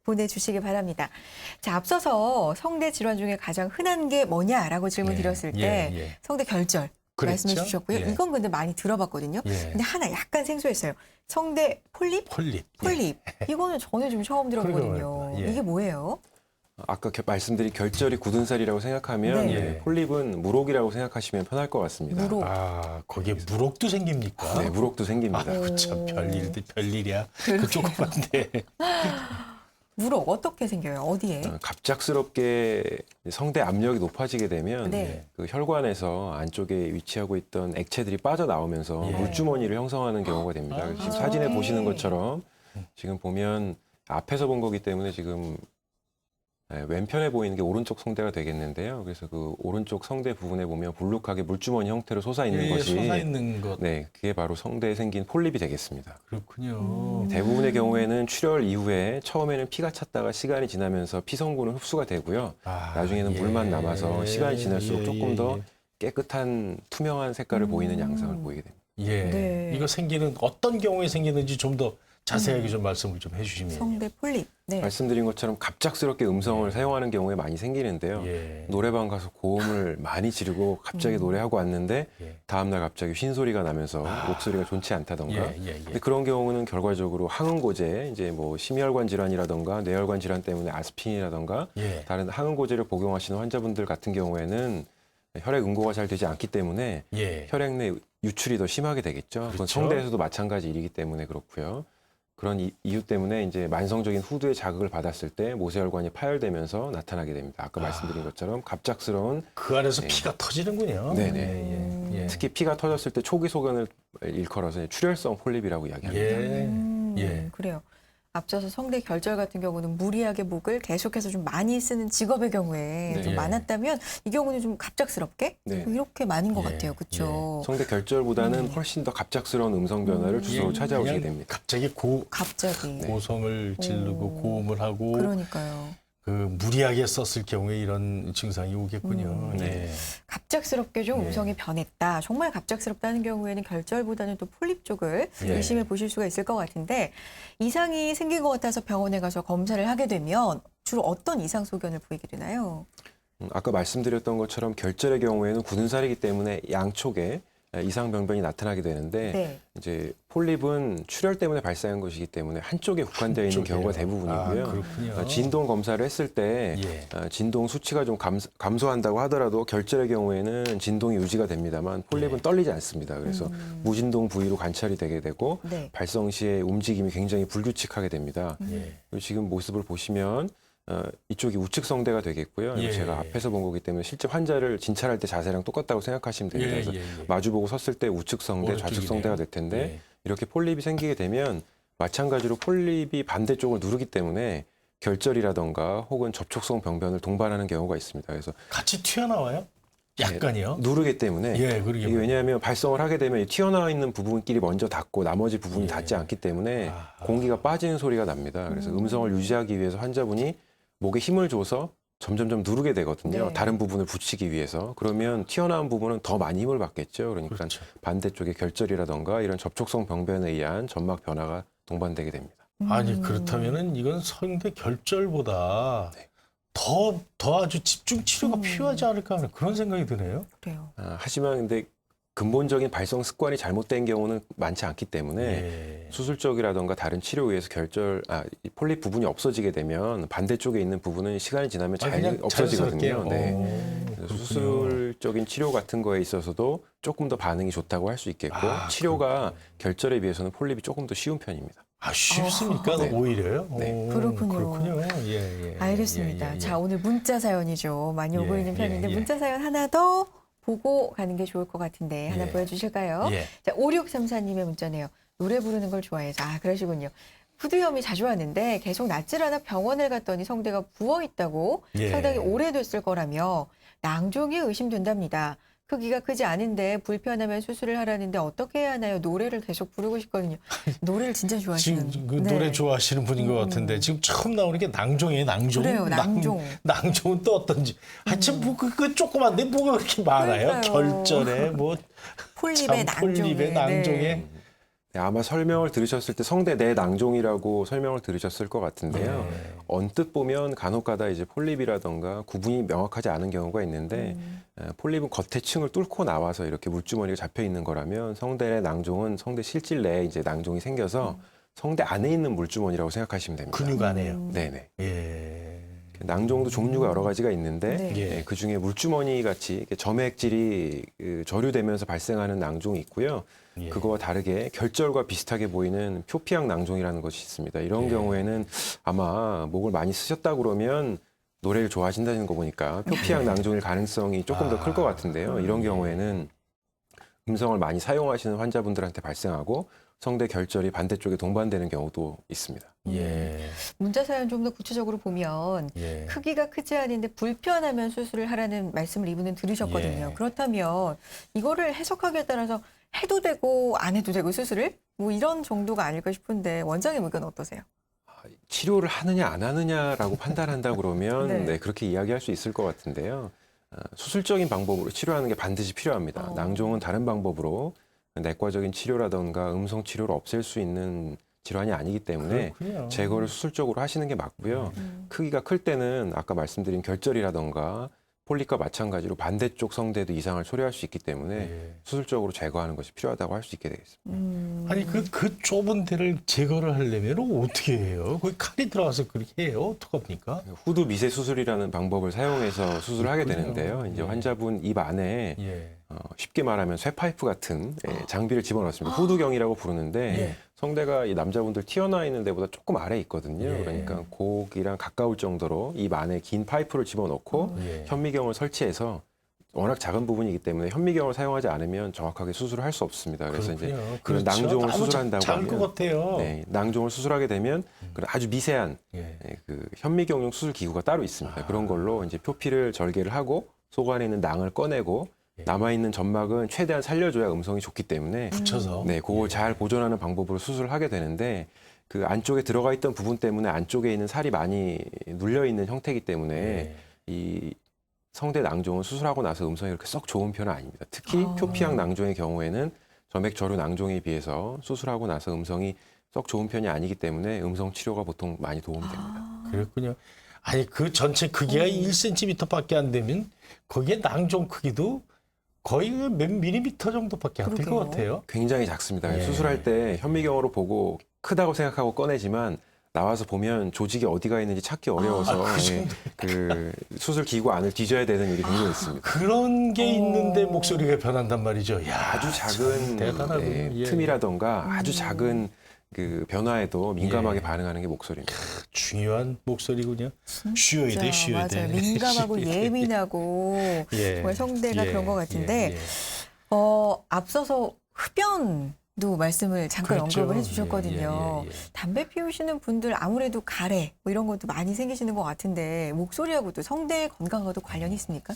보내주시기 바랍니다. 자, 앞서서 성대 질환 중에 가장 흔한 게 뭐냐라고 질문 예, 드렸을 예, 때 예. 성대 결절. 그랬죠? 말씀해 주셨고요. 예. 이건 근데 많이 들어봤거든요. 예. 근데 하나 약간 생소했어요. 성대 폴립? 폴립. 폴립. 이거는 저는 좀 처음 들어보거든요. 그러니까, 예. 이게 뭐예요? 아까 말씀드린 결절이 굳은 살이라고 생각하면 네. 예, 폴립은 물혹이라고 생각하시면 편할 것 같습니다. 물혹. 아, 거기에 무록도 생깁니까? 네, 물혹도 생깁니다. 아유, 참 별일이야. 그러게요. 그 조그만데. 물혹 어떻게 생겨요? 어디에? 갑작스럽게 성대 압력이 높아지게 되면 네. 그 혈관에서 안쪽에 위치하고 있던 액체들이 빠져나오면서 예. 물주머니를 형성하는 경우가 됩니다. 그래서 지금 사진에 네. 보시는 것처럼 지금 보면 앞에서 본 거기 때문에 지금 왼편에 보이는 게 오른쪽 성대가 되겠는데요. 그래서 그 오른쪽 성대 부분에 보면 불룩하게 물주머니 형태로 솟아 있는 것이 솟아있는 것. 네, 그게 바로 성대에 생긴 폴립이 되겠습니다. 그렇군요. 대부분의 경우에는 출혈 이후에 처음에는 피가 찼다가 시간이 지나면서 피 성분은 흡수가 되고요. 아, 나중에는 예. 물만 남아서 시간이 지날수록 예, 조금 더 예. 깨끗한 투명한 색깔을 보이는 양상을 보이게 됩니다. 예. 네. 이거 생기는 어떤 경우에 생기는지 좀 더 자세하게 좀 말씀을 좀 해주시면. 성대 폴립. 네. 말씀드린 것처럼 갑작스럽게 음성을 사용하는 경우에 많이 생기는데요. 예. 노래방 가서 고음을 많이 지르고 갑자기 노래하고 왔는데 예. 다음날 갑자기 쉰소리가 나면서 목소리가 좋지 않다던가. 예, 예, 예. 근데 그런 경우는 결과적으로 항응고제, 이제 뭐 심혈관 질환이라던가 뇌혈관 질환 때문에 아스피린이라던가 예. 다른 항응고제를 복용하시는 환자분들 같은 경우에는 혈액 응고가 잘 되지 않기 때문에 예. 혈액 내 유출이 더 심하게 되겠죠. 그건 그렇죠. 성대에서도 마찬가지 일이기 때문에 그렇고요. 그런 이유 때문에 이제 만성적인 후두의 자극을 받았을 때 모세혈관이 파열되면서 나타나게 됩니다. 아까 말씀드린 것처럼 갑작스러운 그 안에서 네. 피가 터지는군요. 네네. 예, 예. 특히 피가 터졌을 때 초기 소견을 일컬어서 출혈성 폴립이라고 이야기합니다. 예. 그래요. 앞서서 성대 결절 같은 경우는 무리하게 목을 계속해서 좀 많이 쓰는 직업의 경우에 네. 좀 예. 많았다면 이 경우는 좀 갑작스럽게 네. 이렇게 많은 것 예. 같아요. 그렇죠? 성대 결절보다는 훨씬 더 갑작스러운 음성 변화를 주소로 찾아오시게 그냥 됩니다. 갑자기 갑자기. 고성을 지르고 고음을 하고 그러니까요. 그 무리하게 썼을 경우에 이런 증상이 오겠군요. 네. 갑작스럽게 좀 예. 음성이 변했다. 정말 갑작스럽다는 경우에는 결절보다는 또 폴립 쪽을 예. 의심해 보실 수가 있을 것 같은데 이상이 생긴 것 같아서 병원에 가서 검사를 하게 되면 주로 어떤 이상 소견을 보이게 되나요? 아까 말씀드렸던 것처럼 결절의 경우에는 굳은 살이기 때문에 양쪽에 이상 병변이 나타나게 되는데 네. 이제 폴립은 출혈 때문에 발생한 것이기 때문에 한쪽에 국한되어 있는 한쪽이에요. 경우가 대부분이고요. 아, 그렇군요. 진동 검사를 했을 때 예. 진동 수치가 좀 감소한다고 하더라도 결절의 경우에는 진동이 유지가 됩니다만 폴립은 예. 떨리지 않습니다. 그래서 무진동 부위로 관찰이 되게 되고 네. 발성 시에 움직임이 굉장히 불규칙하게 됩니다. 예. 그리고 지금 모습을 보시면 이쪽이 우측 성대가 되겠고요. 예. 제가 앞에서 본 거기 때문에 실제 환자를 진찰할 때 자세랑 똑같다고 생각하시면 됩니다. 예, 그래서 예, 예. 마주보고 섰을 때 우측 성대, 좌측 오른쪽이네요. 성대가 될 텐데 예. 이렇게 폴립이 생기게 되면 마찬가지로 폴립이 반대쪽을 누르기 때문에 결절이라던가 혹은 접촉성 병변을 동반하는 경우가 있습니다. 그래서 같이 튀어나와요? 약간요? 누르기 때문에 예, 그러게. 이게 왜냐하면 발성을 하게 되면 이 튀어나와 있는 부분끼리 먼저 닿고 나머지 부분이 예. 닿지 않기 때문에 아하. 공기가 빠지는 소리가 납니다. 그래서 음성을 유지하기 위해서 환자분이 목에 힘을 줘서 점점점 누르게 되거든요. 네. 다른 부분을 붙이기 위해서. 그러면 튀어나온 부분은 더 많이 힘을 받겠죠. 그러니까 그렇죠. 반대쪽에 결절이라던가 이런 접촉성 병변에 의한 점막 변화가 동반되게 됩니다. 아니 그렇다면은 이건 성대 결절보다 더 아주 집중 치료가 필요하지 않을까 하는 그런 생각이 드네요. 그래요. 하지만 근데 근본적인 발성 습관이 잘못된 경우는 많지 않기 때문에 예. 수술적이라던가 다른 치료에 의해서 이 폴립 부분이 없어지게 되면 반대쪽에 있는 부분은 시간이 지나면 그냥 없어지거든요. 자연스럽게. 네. 그래서 그렇군요. 수술적인 치료 같은 거에 있어서도 조금 더 반응이 좋다고 할 수 있겠고 아, 치료가 그렇군요. 결절에 비해서는 폴립이 조금 더 쉬운 편입니다. 아 쉽습니까? 네. 오히려요? 네. 오, 그렇군요. 그렇군요. 예, 예. 알겠습니다. 예, 예, 예. 자, 오늘 문자 사연이죠. 많이 오고 예, 있는 편인데 예, 예. 문자 사연 하나 더 보고 가는 게 좋을 것 같은데 하나 예. 보여주실까요? 예. 자, 5634님의 문자네요. 노래 부르는 걸 좋아해서. 아, 그러시군요. 후두염이 자주 왔는데 계속 낫질 않아 병원을 갔더니 성대가 부어 있다고 예. 상당히 오래됐을 거라며 낭종이 의심된답니다. 크기가 크지 않은데 불편하면 수술을 하라는데 어떻게 해야 하나요? 노래를 계속 부르고 싶거든요. 노래를 진짜 좋아하시는. 지금 그 네. 노래 좋아하시는 분인 것 같은데 지금 처음 나오는 게 낭종이에요. 낭종. 그래요, 낭종. 낭종은 또 어떤지. 하여튼 그 조그만데 뭐가 그렇게 많아요. 그러니까요. 결절에 뭐 폴립의 참 폴립의 낭종에. 낭종에. 네. 아마 설명을 들으셨을 때 성대 내낭종이라고 설명을 들으셨을 것 같은데요. 언뜻 보면 간혹가다 이제 폴립이라던가 구분이 명확하지 않은 경우가 있는데 폴립은 겉에 층을 뚫고 나와서 이렇게 물주머니가 잡혀 있는 거라면 성대 내낭종은 성대 실질 내에 이제 낭종이 생겨서 성대 안에 있는 물주머니라고 생각하시면 됩니다. 근육 안에요. 네네. 예. 낭종도 종류가 여러 가지가 있는데 네. 예. 그 중에 물주머니 같이 이렇게 점액질이 저류되면서 발생하는 낭종이 있고요. 예. 그거와 다르게 결절과 비슷하게 보이는 표피형 낭종이라는 것이 있습니다. 이런 예. 경우에는 아마 목을 많이 쓰셨다 그러면 노래를 좋아하신다는 거 보니까 표피형 낭종일 가능성이 조금 더 클 것 같은데요. 이런 경우에는 음성을 많이 사용하시는 환자분들한테 발생하고 성대 결절이 반대쪽에 동반되는 경우도 있습니다. 예. 문자 사연 좀 더 구체적으로 보면 예. 크기가 크지 않은데 불편하면 수술을 하라는 말씀을 이분은 들으셨거든요. 예. 그렇다면 이거를 해석하기에 따라서 해도 되고 안 해도 되고 수술을 뭐 이런 정도가 아닐까 싶은데 원장님 의견 어떠세요? 치료를 하느냐 안 하느냐라고 판단한다 그러면 네. 네, 그렇게 이야기할 수 있을 것 같은데요. 수술적인 방법으로 치료하는 게 반드시 필요합니다. 낭종은 다른 방법으로 내과적인 치료라던가 음성 치료를 없앨 수 있는 질환이 아니기 때문에 그렇군요. 제거를 수술적으로 하시는 게 맞고요. 크기가 클 때는 아까 말씀드린 결절이라던가 폴립과 마찬가지로 반대쪽 성대도 이상을 초래할 수 있기 때문에 예. 수술적으로 제거하는 것이 필요하다고 할 수 있게 되겠습니다. 아니 그 좁은 데를 제거를 하려면 어떻게 해요? 거기 칼이 들어가서 그렇게 해요? 어떡합니까? 후두 미세 수술이라는 방법을 사용해서 수술을 하게 그렇군요. 되는데요. 이제 예. 환자분 입 안에 예. 쉽게 말하면 쇠파이프 같은 장비를 집어넣습니다. 후두경이라고 부르는데 예. 성대가 이 남자분들 튀어나와 있는 데보다 조금 아래에 있거든요. 예. 그러니까 고기랑 가까울 정도로 입 안에 긴 파이프를 집어넣고 예. 현미경을 설치해서 워낙 작은 부분이기 때문에 현미경을 사용하지 않으면 정확하게 수술을 할 수 없습니다. 그래서 이제 그렇군요. 그런 그렇죠. 낭종을 너무 수술한다고 작을 것 하면 같아요. 네, 낭종을 수술하게 되면 그런 아주 미세한 예. 그 현미경용 수술 기구가 따로 있습니다. 그런 걸로 이제 표피를 절개를 하고 속 안에 있는 낭을 꺼내고 예. 남아 있는 점막은 최대한 살려줘야 음성이 좋기 때문에 붙여서. 네, 그걸 잘 보존하는 방법으로 수술을 하게 되는데 그 안쪽에 들어가 있던 부분 때문에 안쪽에 있는 살이 많이 눌려 있는 형태이기 때문에 예. 이 성대 낭종은 수술하고 나서 음성이 그렇게 썩 좋은 편은 아닙니다. 특히 표피형 낭종의 경우에는 점액 저류 낭종에 비해서 수술하고 나서 음성이 썩 좋은 편이 아니기 때문에 음성 치료가 보통 많이 도움이 됩니다. 그렇군요. 아니 그 전체 크기가 1cm밖에 안 되면 거기에 낭종 크기도 거의 몇 밀리미터 정도밖에 안 될 것 그러게요. 같아요. 굉장히 작습니다. 예. 수술할 때 현미경으로 보고 크다고 생각하고 꺼내지만 나와서 보면 조직이 어디가 있는지 찾기 어려워서 그 정도. 그 수술 기구 안을 뒤져야 되는 일이 종종 있습니다. 그런 게 있는데 목소리가 변한단 말이죠. 야, 아주 작은 대단하군요. 예. 틈이라던가 아주 작은 그 변화에도 민감하게 예. 반응하는 게 목소리입니다. 중요한 목소리군요. 쉬어야 돼, 쉬어야 돼. 맞아요. 민감하고 예민하고 예. 정말 성대가 예. 그런 것 같은데 예. 예. 앞서서 흡연도 말씀을 잠깐 그렇죠. 언급을 해주셨거든요. 예, 예, 예. 담배 피우시는 분들 아무래도 가래 뭐 이런 것도 많이 생기시는 것 같은데 목소리하고도 성대 건강과도 관련이 있습니까?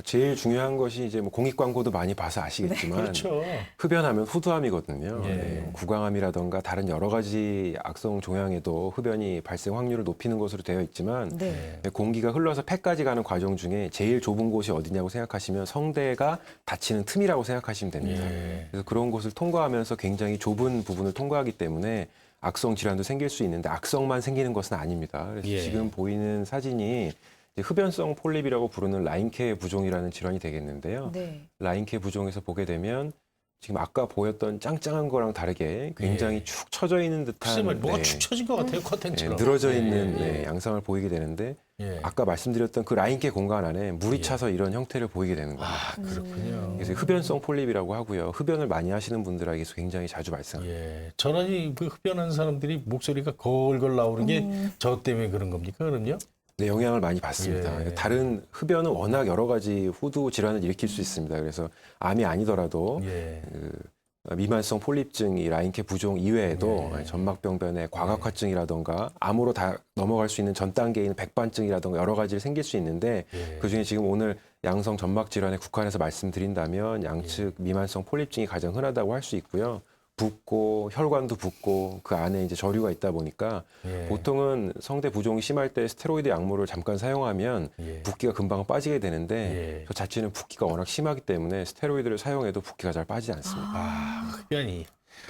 제일 중요한 것이 이제 뭐 공익 광고도 많이 봐서 아시겠지만 그렇죠. 흡연하면 후두암이거든요. 예. 네, 구강암이라던가 다른 여러 가지 악성 종양에도 흡연이 발생 확률을 높이는 것으로 되어 있지만 네. 공기가 흘러서 폐까지 가는 과정 중에 제일 좁은 곳이 어디냐고 생각하시면 성대가 닫히는 틈이라고 생각하시면 됩니다. 예. 그래서 그런 곳을 통과하면서 굉장히 좁은 부분을 통과하기 때문에 악성 질환도 생길 수 있는데 악성만 생기는 것은 아닙니다. 그래서 예. 지금 보이는 사진이 이제 흡연성 폴립이라고 부르는 라인케 부종이라는 질환이 되겠는데요. 네. 라인케 부종에서 보게 되면 지금 아까 보였던 짱짱한 거랑 다르게 굉장히 예. 축 처져 있는 글쎄 듯한 말이야, 뭐가 네, 축 처진 것 같아요, 커튼처럼. 늘어져 예, 있는 예, 네, 양상을 보이게 되는데 예. 아까 말씀드렸던 그 라인케 공간 안에 물이 예. 차서 이런 형태를 보이게 되는 겁니다. 아, 그렇군요. 그래서 흡연성 폴립이라고 하고요. 흡연을 많이 하시는 분들에게서 굉장히 자주 발생합니다. 예. 전화니 그 흡연하는 사람들이 목소리가 걸걸 나오는 게 저 때문에 그런 겁니까, 그럼요? 네, 영향을 많이 받습니다. 예. 다른 흡연은 워낙 여러 가지 후두 질환을 일으킬 수 있습니다. 그래서 암이 아니더라도 예. 그 미만성 폴립증, 이 라인케 부종 이외에도 예. 점막병변의 과각화증이라던가 암으로 다 넘어갈 수 있는 전 단계인 백반증이라던가 여러 가지를 생길 수 있는데 예. 그중에 지금 오늘 양성 점막 질환에 국한해서 말씀드린다면 양측 미만성 폴립증이 가장 흔하다고 할 수 있고요. 붓고 혈관도 붓고 그 안에 이제 저류가 있다 보니까 예. 보통은 성대 부종이 심할 때 스테로이드 약물을 잠깐 사용하면 예. 붓기가 금방 빠지게 되는데 예. 저 자체는 붓기가 워낙 심하기 때문에 스테로이드를 사용해도 붓기가 잘 빠지지 않습니다. 아, 흡연이.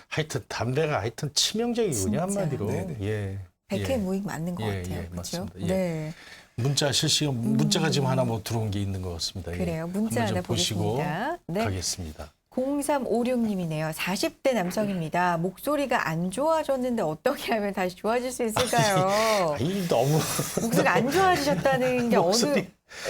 하여튼 담배가 하여튼 치명적이군요, 진짜. 한마디로. 네네. 예. 백해무익 맞는 것 예, 같아요. 예, 그렇죠? 맞습니다. 예. 네. 문자 실시간 문자가 지금 하나 뭐 들어온 게 있는 것 같습니다. 예. 그래요. 문자 한번 좀 하나 보시고 보겠습니다. 네. 가겠습니다. 0356님이네요. 40대 남성입니다. 목소리가 안 좋아졌는데 어떻게 하면 다시 좋아질 수 있을까요? 아니 너무 목소리가 안 좋아지셨다는 게 목소리-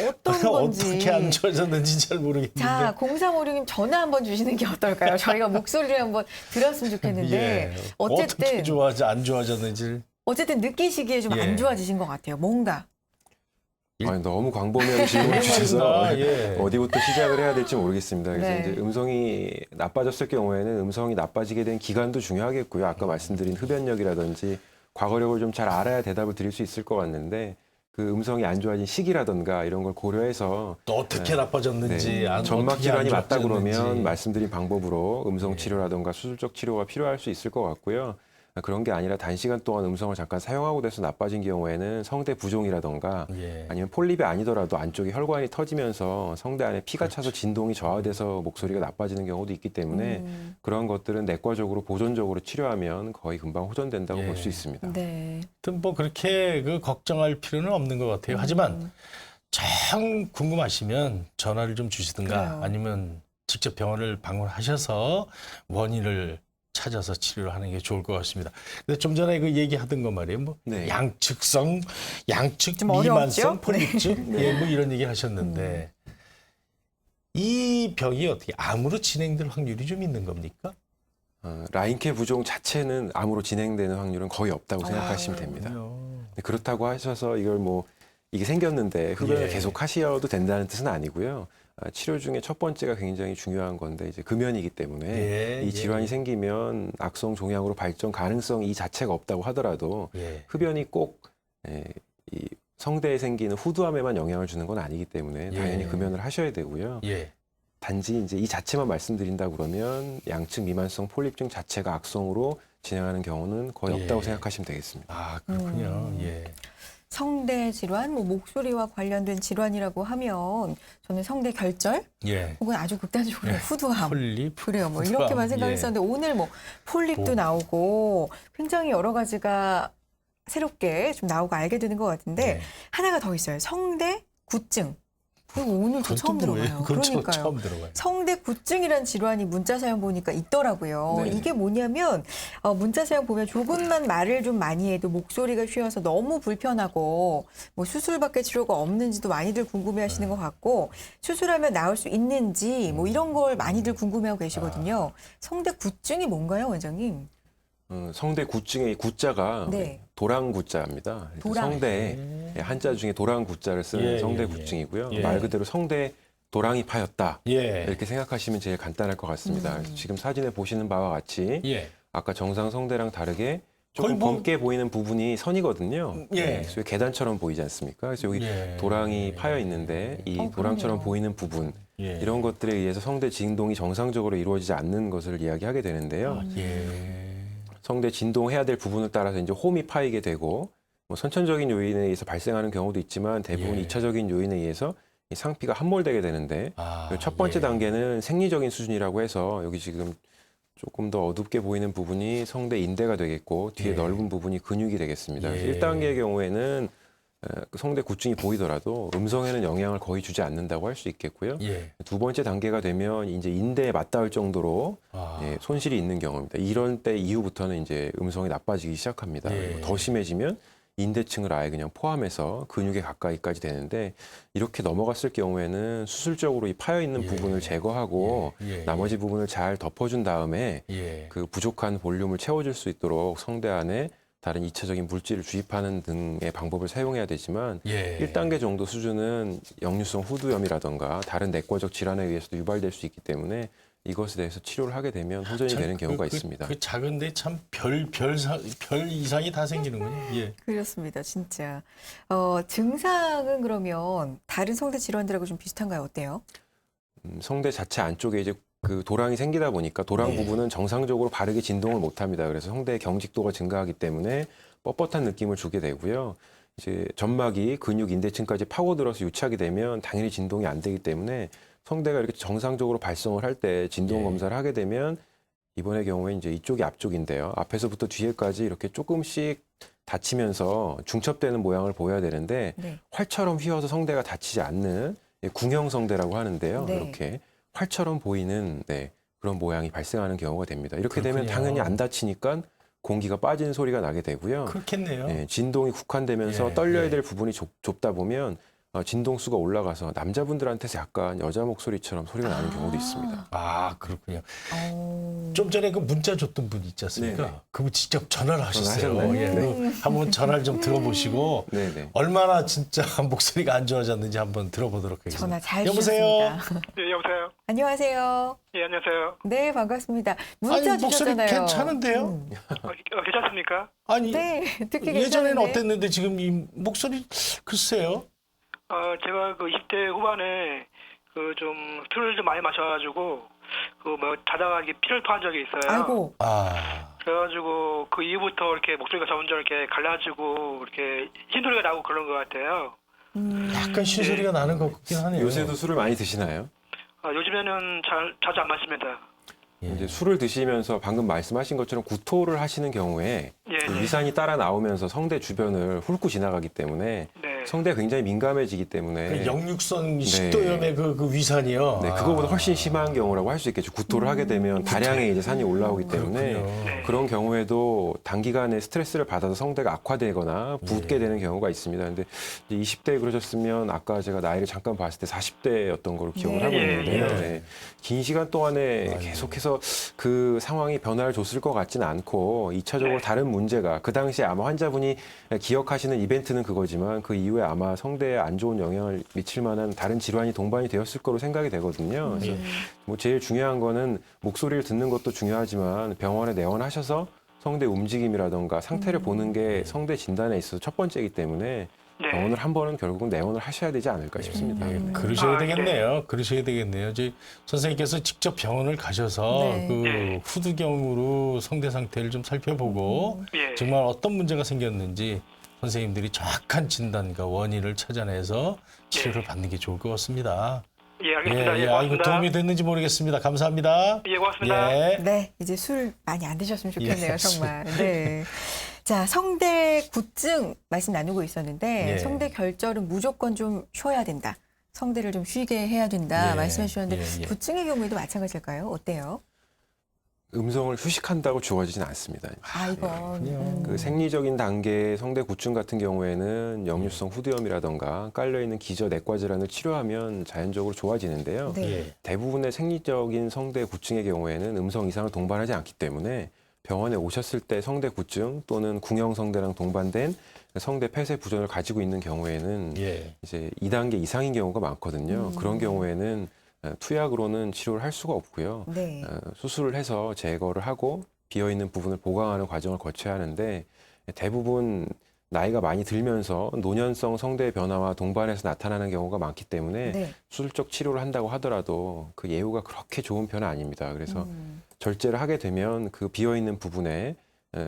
어떤 건지. 어떻게 안 좋아졌는지 잘 모르겠는데. 자, 0356님 전화 한번 주시는 게 어떨까요? 저희가 목소리를 한번 들었으면 좋겠는데 예. 어쨌든 어떻게 안 좋아졌는지. 어쨌든 느끼시기에 좀 예. 안 좋아지신 것 같아요. 뭔가. 아니, 너무 광범위한 질문을 주셔서 예. 어디부터 시작을 해야 될지 모르겠습니다. 그래서 네. 이제 음성이 나빠졌을 경우에는 음성이 나빠지게 된 기간도 중요하겠고요. 아까 말씀드린 흡연력이라든지 과거력을 좀 잘 알아야 대답을 드릴 수 있을 것 같는데 그 음성이 안 좋아진 시기라든가 이런 걸 고려해서 또 어떻게 나빠졌는지, 안- 점막 어떻게 안 질환이 맞다 좋아졌는지. 그러면 말씀드린 방법으로 음성 예. 치료라든가 수술적 치료가 필요할 수 있을 것 같고요. 그런 게 아니라 단시간 동안 음성을 잠깐 사용하고 돼서 나빠진 경우에는 성대 부종이라든가 예. 아니면 폴립이 아니더라도 안쪽에 혈관이 터지면서 성대 안에 피가 차서 진동이 저하돼서 목소리가 나빠지는 경우도 있기 때문에 그런 것들은 내과적으로 보존적으로 치료하면 거의 금방 호전된다고 예. 볼 수 있습니다. 네. 하여튼 뭐 그렇게 걱정할 필요는 없는 것 같아요. 하지만 정 궁금하시면 전화를 좀 주시든가 그래요. 아니면 직접 병원을 방문하셔서 원인을 찾아서 치료를 하는 게 좋을 것 같습니다. 근데 좀 전에 그 얘기하던 거 말이에요. 뭐 네. 양측 좀 미만성 어려웠죠? 폴립증, 예, 뭐 이런 얘기 하셨는데 이 병이 어떻게 암으로 진행될 확률이 좀 있는 겁니까? 라인케 부종 자체는 암으로 진행되는 확률은 거의 없다고 생각하시면 됩니다. 근데 그렇다고 하셔서 이걸 뭐 이게 생겼는데 흡연을 예. 계속 하셔도 된다는 뜻은 아니고요. 치료 중에 첫 번째가 굉장히 중요한 건데 이제 금연이기 때문에 예, 이 질환이 생기면 악성 종양으로 발전 가능성 이 자체가 없다고 하더라도 예. 흡연이 꼭 이 성대에 생기는 후두암에만 영향을 주는 건 아니기 때문에 당연히 예. 금연을 하셔야 되고요. 예. 단지 이제 이 자체만 말씀드린다 그러면 양측 미만성 폴립증 자체가 악성으로 진행하는 경우는 거의 예. 없다고 생각하시면 되겠습니다. 아, 그렇군요. 예. 성대 질환, 뭐 목소리와 관련된 질환이라고 하면 저는 성대 결절 예. 혹은 아주 극단적으로 네. 후두암. 폴립. 그래요. 뭐 후두암, 이렇게만 예. 생각했었는데 오늘 뭐 폴립도 뭐. 나오고 굉장히 여러 가지가 새롭게 좀 나오고 알게 되는 것 같은데 네. 하나가 더 있어요. 성대 구증. 그거 오늘 저 처음 들어봐요. 그건 저 그러니까요. 처음 들어봐요. 성대 구증이라는 질환이 문자 사연 보니까 있더라고요. 네. 이게 뭐냐면 문자 사연 보면 조금만 말을 좀 많이 해도 목소리가 쉬어서 너무 불편하고 뭐 수술밖에 치료가 없는지도 많이들 궁금해하시는 것 같고 수술하면 나을 수 있는지 뭐 이런 걸 많이들 궁금해하고 계시거든요. 성대 구증이 뭔가요, 원장님? 성대 구증의 구자가 네. 도랑구자입니다. 도랑. 성대에 예. 한자 중에 도랑구자를 쓰는 예, 성대 예, 구증이고요. 예. 말 그대로 성대에 도랑이 파였다. 예. 이렇게 생각하시면 제일 간단할 것 같습니다. 그래서 지금 사진에 보시는 바와 같이 예. 아까 정상 성대랑 다르게 거의 조금 뭐- 검게 보이는 부분이 선이거든요. 예. 그래서 계단처럼 보이지 않습니까? 그래서 여기 예. 도랑이 파여 있는데 이 도랑처럼 그러네요. 보이는 부분 예. 이런 것들에 의해서 성대 진동이 정상적으로 이루어지지 않는 것을 이야기하게 되는데요. 예. 성대 진동해야 될 부분을 따라서 이제 홈이 파이게 되고 뭐 선천적인 요인에 의해서 발생하는 경우도 있지만 대부분 예. 2차적인 요인에 의해서 이 상피가 함몰되게 되는데 아, 첫 번째 예. 단계는 생리적인 수준이라고 해서 여기 지금 조금 더 어둡게 보이는 부분이 성대 인대가 되겠고 뒤에 예. 넓은 부분이 근육이 되겠습니다. 예. 그래서 1단계의 경우에는 그 성대 구증이 보이더라도 음성에는 영향을 거의 주지 않는다고 할 수 있겠고요. 예. 두 번째 단계가 되면 이제 인대에 맞닿을 정도로 아. 예, 손실이 있는 경우입니다. 이런 때 이후부터는 이제 음성이 나빠지기 시작합니다. 예. 그리고 더 심해지면 인대층을 아예 그냥 포함해서 근육에 가까이까지 되는데 이렇게 넘어갔을 경우에는 수술적으로 이 파여 있는 예. 부분을 제거하고 예. 나머지 부분을 잘 덮어준 다음에 예. 그 부족한 볼륨을 채워줄 수 있도록 성대 안에 다른 2차적인 물질을 주입하는 등의 방법을 사용해야 되지만 예. 1단계 정도 수준은 역류성 후두염이라던가 다른 내과적 질환에 의해서도 유발될 수 있기 때문에 이것에 대해서 치료를 하게 되면 호전이 참 되는 경우가 있습니다. 그 작은데 참 별 이상이 다 생기는군요. 예. 그렇습니다, 진짜. 증상은 그러면 다른 성대 질환들하고 좀 비슷한가요? 어때요? 성대 자체 안쪽에 이제 그 도랑이 생기다 보니까 도랑 네. 부분은 정상적으로 바르게 진동을 못합니다. 그래서 성대의 경직도가 증가하기 때문에 뻣뻣한 느낌을 주게 되고요. 이제 점막이 근육 인대층까지 파고들어서 유착이 되면 당연히 진동이 안 되기 때문에 성대가 이렇게 정상적으로 발성을 할 때 진동 예. 검사를 하게 되면 이번의 경우에 이제 이쪽이 앞쪽인데요. 앞에서부터 뒤에까지 이렇게 조금씩 닫히면서 중첩되는 모양을 보여야 되는데 네. 활처럼 휘어서 성대가 닫히지 않는 궁형 성대라고 하는데요. 네. 이렇게 활처럼 보이는 그런 모양이 발생하는 경우가 됩니다. 이렇게 되면 그렇군요. 당연히 안 닫히니까 공기가 빠지는 소리가 나게 되고요. 그렇겠네요. 진동이 국한되면서 예, 떨려야 예. 될 부분이 좁다 보면 진동수가 올라가서 남자분들한테서 약간 여자 목소리처럼 소리가 나는 경우도 있습니다. 아, 그렇군요. 어. 좀 전에 그 문자 줬던 분 있지 않습니까? 네네. 그분 직접 전화를 하셨어요. 전화하셨나요? 예, 네. 한번 전화를 좀 들어보시고 네네. 얼마나 진짜 목소리가 안 좋아졌는지 한번 들어보도록 하겠습니다. 전화 잘 여보세요? 주셨습니다. 네, 여보세요. 안녕하세요. 예, 안녕하세요. 네, 반갑습니다. 문자 아니, 목소리 주셨잖아요. 괜찮은데요? 괜찮습니까? 아니, 네, 듣기 예전에는 괜찮은데. 어땠는데 지금 이 목소리 글쎄요. 제가 그 20대 후반에 그 좀 술을 좀 많이 마셔가지고 그 뭐 자다가 이게 피를 토한 적이 있어요. 아이고, 아, 그래가지고 그 이후부터 이렇게 목소리가 점점 이렇게 갈라지고 이렇게 흰소리가 나고 그런 것 같아요. 약간 쉰소리가 나는 것 같긴 하네요. 요새도 술을 많이 드시나요? 요즘에는 자주 안 마십니다. 예. 이제 술을 드시면서 방금 말씀하신 것처럼 구토를 하시는 경우에 예, 그 예. 위산이 따라 나오면서 성대 주변을 훑고 지나가기 때문에 네. 성대가 굉장히 민감해지기 그 때문에 역류성 식도염의 그 위산이요. 네, 그거보다 훨씬 심한 경우라고 할 수 있겠죠. 구토를 하게 되면 다량의 이제 산이 올라오기 때문에 그렇군요. 네. 그런 경우에도 단기간에 스트레스를 받아서 성대가 악화되거나 붓게 예. 되는 경우가 있습니다. 근데 20대에 그러셨으면 아까 제가 나이를 잠깐 봤을 때 40대였던 걸로 기억을 네. 하고 있는데요. 예. 네. 긴 시간 동안에 아유. 계속해서 그 상황이 변화를 줬을 것 같지는 않고 2차적으로 네. 다른 문제가 그 당시에 아마 환자분이 기억하시는 이벤트는 그거지만 그 이후에 아마 성대에 안 좋은 영향을 미칠 만한 다른 질환이 동반이 되었을 거로 생각이 되거든요. 그래서 뭐 제일 중요한 거는 목소리를 듣는 것도 중요하지만 병원에 내원하셔서 성대 움직임이라던가 상태를 보는 게 성대 진단에 있어서 첫 번째이기 때문에 네. 병원을 한 번은 결국은 내원을 하셔야 되지 않을까 싶습니다. 예, 그러셔야 아, 되겠네요. 그러셔야 되겠네요. 저희 선생님께서 직접 병원을 가셔서 네. 그 네. 후두경으로 성대 상태를 좀 살펴보고 예. 정말 어떤 문제가 생겼는지 선생님들이 정확한 진단과 원인을 찾아내서 치료를 받는 게 좋을 것 같습니다. 예, 알겠습니다. 예, 아이고 고맙습니다. 도움이 됐는지 모르겠습니다. 감사합니다. 예, 고맙습니다. 예. 네, 이제 술 많이 안 드셨으면 좋겠네요, 예, 정말. 네. 자, 성대 구증 말씀 나누고 있었는데 예. 성대 결절은 무조건 좀 쉬어야 된다. 성대를 좀 쉬게 해야 된다 예, 말씀해 주셨는데 예, 예. 구증의 경우에도 마찬가지일까요? 어때요? 음성을 휴식한다고 좋아지진 않습니다. 아, 이건 그냥 그 생리적인 단계의 성대 구충 같은 경우에는 역류성 후두염이라던가 깔려있는 기저 내과 질환을 치료하면 자연적으로 좋아지는데요. 네. 예. 대부분의 생리적인 성대 구충의 경우에는 음성 이상을 동반하지 않기 때문에 병원에 오셨을 때 성대 구충 또는 궁형 성대랑 동반된 성대 폐쇄 부전을 가지고 있는 경우에는 예. 이제 2단계 이상인 경우가 많거든요. 그런 경우에는 투약으로는 치료를 할 수가 없고요. 네. 수술을 해서 제거를 하고 비어있는 부분을 보강하는 과정을 거쳐야 하는데 대부분 나이가 많이 들면서 노년성 성대 변화와 동반해서 나타나는 경우가 많기 때문에 네. 수술적 치료를 한다고 하더라도 그 예후가 그렇게 좋은 편은 아닙니다. 그래서 음. 절제를 하게 되면 그 비어있는 부분에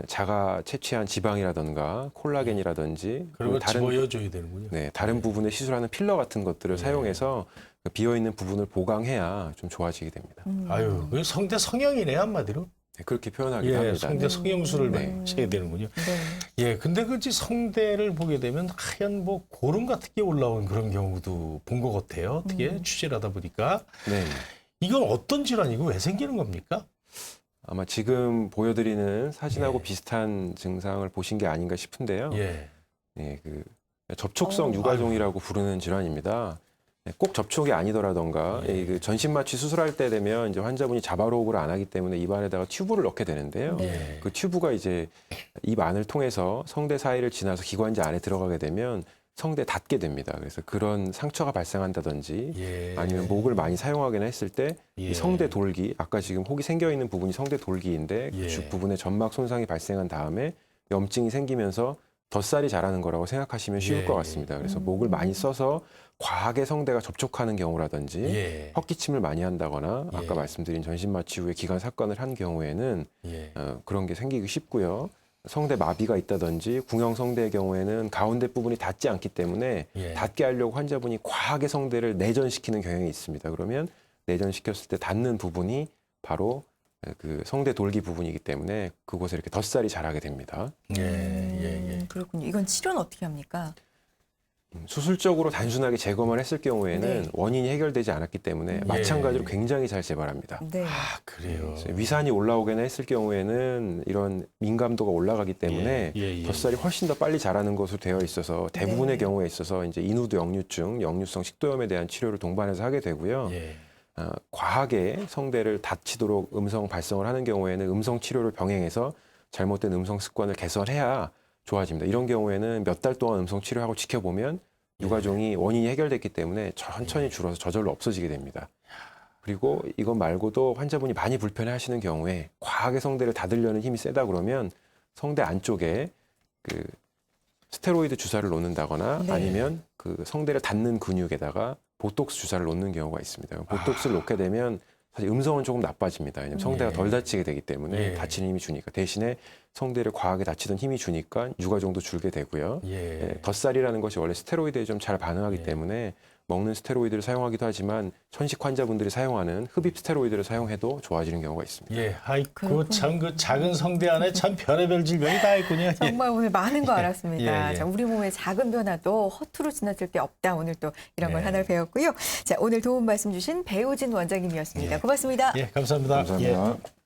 자가 채취한 지방이라든가 콜라겐이라든지 그리고 다른 집어여줘야 되는군요. 네, 다른 부분에 시술하는 필러 같은 것들을 사용해서 그 비어있는 부분을 보강해야 좀 좋아지게 됩니다. 아유, 그 성대 성형이네 한마디로. 네, 그렇게 표현하기도 예, 합니다. 성대 성형술을 네. 해야 되는군요. 네. 예, 근데 그 성대를 보게 되면 하얀 뭐 고름 같은 게 올라온 그런 경우도 본 것 같아요. 어떻게 취재를 하다 보니까 네. 이건 어떤 질환이고 왜 생기는 겁니까? 아마 지금 보여드리는 사진하고 예. 비슷한 증상을 보신 게 아닌가 싶은데요. 예, 네, 그 접촉성 유가종이라고 부르는 질환입니다. 네, 꼭 접촉이 아니더라던가 예. 그 전신 마취 수술할 때 되면 이제 환자분이 자바로흡을 안 하기 때문에 입안에다가 튜브를 넣게 되는데요. 네. 그 튜브가 이제 입 안을 통해서 성대 사이를 지나서 기관지 안에 들어가게 되면 성대에 닿게 됩니다. 그래서 그런 상처가 발생한다든지 예. 아니면 목을 많이 사용하거나 했을 때 이 예. 성대 돌기, 아까 지금 혹이 생겨 있는 부분이 성대 돌기인데 예. 그 주 부분에 점막 손상이 발생한 다음에 염증이 생기면서 덧살이 자라는 거라고 생각하시면 쉬울 예. 것 같습니다. 그래서 목을 많이 써서 과하게 성대가 접촉하는 경우라든지 예. 헛기침을 많이 한다거나 예. 아까 말씀드린 전신마취 후에 기관 삭관을 한 경우에는 예. 그런 게 생기기 쉽고요. 성대 마비가 있다든지 궁형 성대의 경우에는 가운데 부분이 닿지 않기 때문에 예. 닿게 하려고 환자분이 과하게 성대를 내전시키는 경향이 있습니다. 그러면 내전시켰을 때 닿는 부분이 바로 그 성대 돌기 부분이기 때문에 그곳에 이렇게 덧살이 자라게 됩니다. 그렇군요. 이건 치료는 어떻게 합니까? 수술적으로 단순하게 제거만 했을 경우에는 네. 원인이 해결되지 않았기 때문에 마찬가지로 굉장히 잘 재발합니다. 네. 아, 그래요. 위산이 올라오거나 했을 경우에는 이런 민감도가 올라가기 때문에 덧살이 훨씬 더 빨리 자라는 것으로 되어 있어서 대부분의 네. 경우에 있어서 이제 인후두 역류증, 역류성 식도염에 대한 치료를 동반해서 하게 되고요. 과하게 성대를 다치도록 음성 발성을 하는 경우에는 음성 치료를 병행해서 잘못된 음성 습관을 개선해야 좋아집니다. 이런 경우에는 몇 달 동안 음성 치료하고 지켜보면 유가종이 원인이 해결됐기 때문에 천천히 줄어서 저절로 없어지게 됩니다. 그리고 이것 말고도 환자분이 많이 불편해하시는 경우에 과하게 성대를 닫으려는 힘이 세다 그러면 성대 안쪽에 그 스테로이드 주사를 놓는다거나 네. 아니면 그 성대를 닫는 근육에다가 보톡스 주사를 놓는 경우가 있습니다. 보톡스를 놓게 되면 사실 음성은 조금 나빠집니다. 왜냐하면 성대가 덜 다치게 되기 때문에 다치는 힘이 주니까. 대신에 성대를 과하게 다치던 힘이 주니까 유가종도 줄게 되고요. 덧살이라는 것이 원래 스테로이드에 좀 잘 반응하기 때문에 먹는 스테로이드를 사용하기도 하지만 천식 환자분들이 사용하는 흡입 스테로이드를 사용해도 좋아지는 경우가 있습니다. 아이고 참 그 작은 성대 안에 참 별의별 질병이 다 있군요. 정말 오늘 많은 거 알았습니다. 예. 자, 우리 몸의 작은 변화도 허투루 지나칠 게 없다. 오늘 또 이런 걸 하나 배웠고요. 자, 오늘 도움 말씀 주신 배우진 원장님이었습니다. 고맙습니다. 감사합니다. 감사합니다.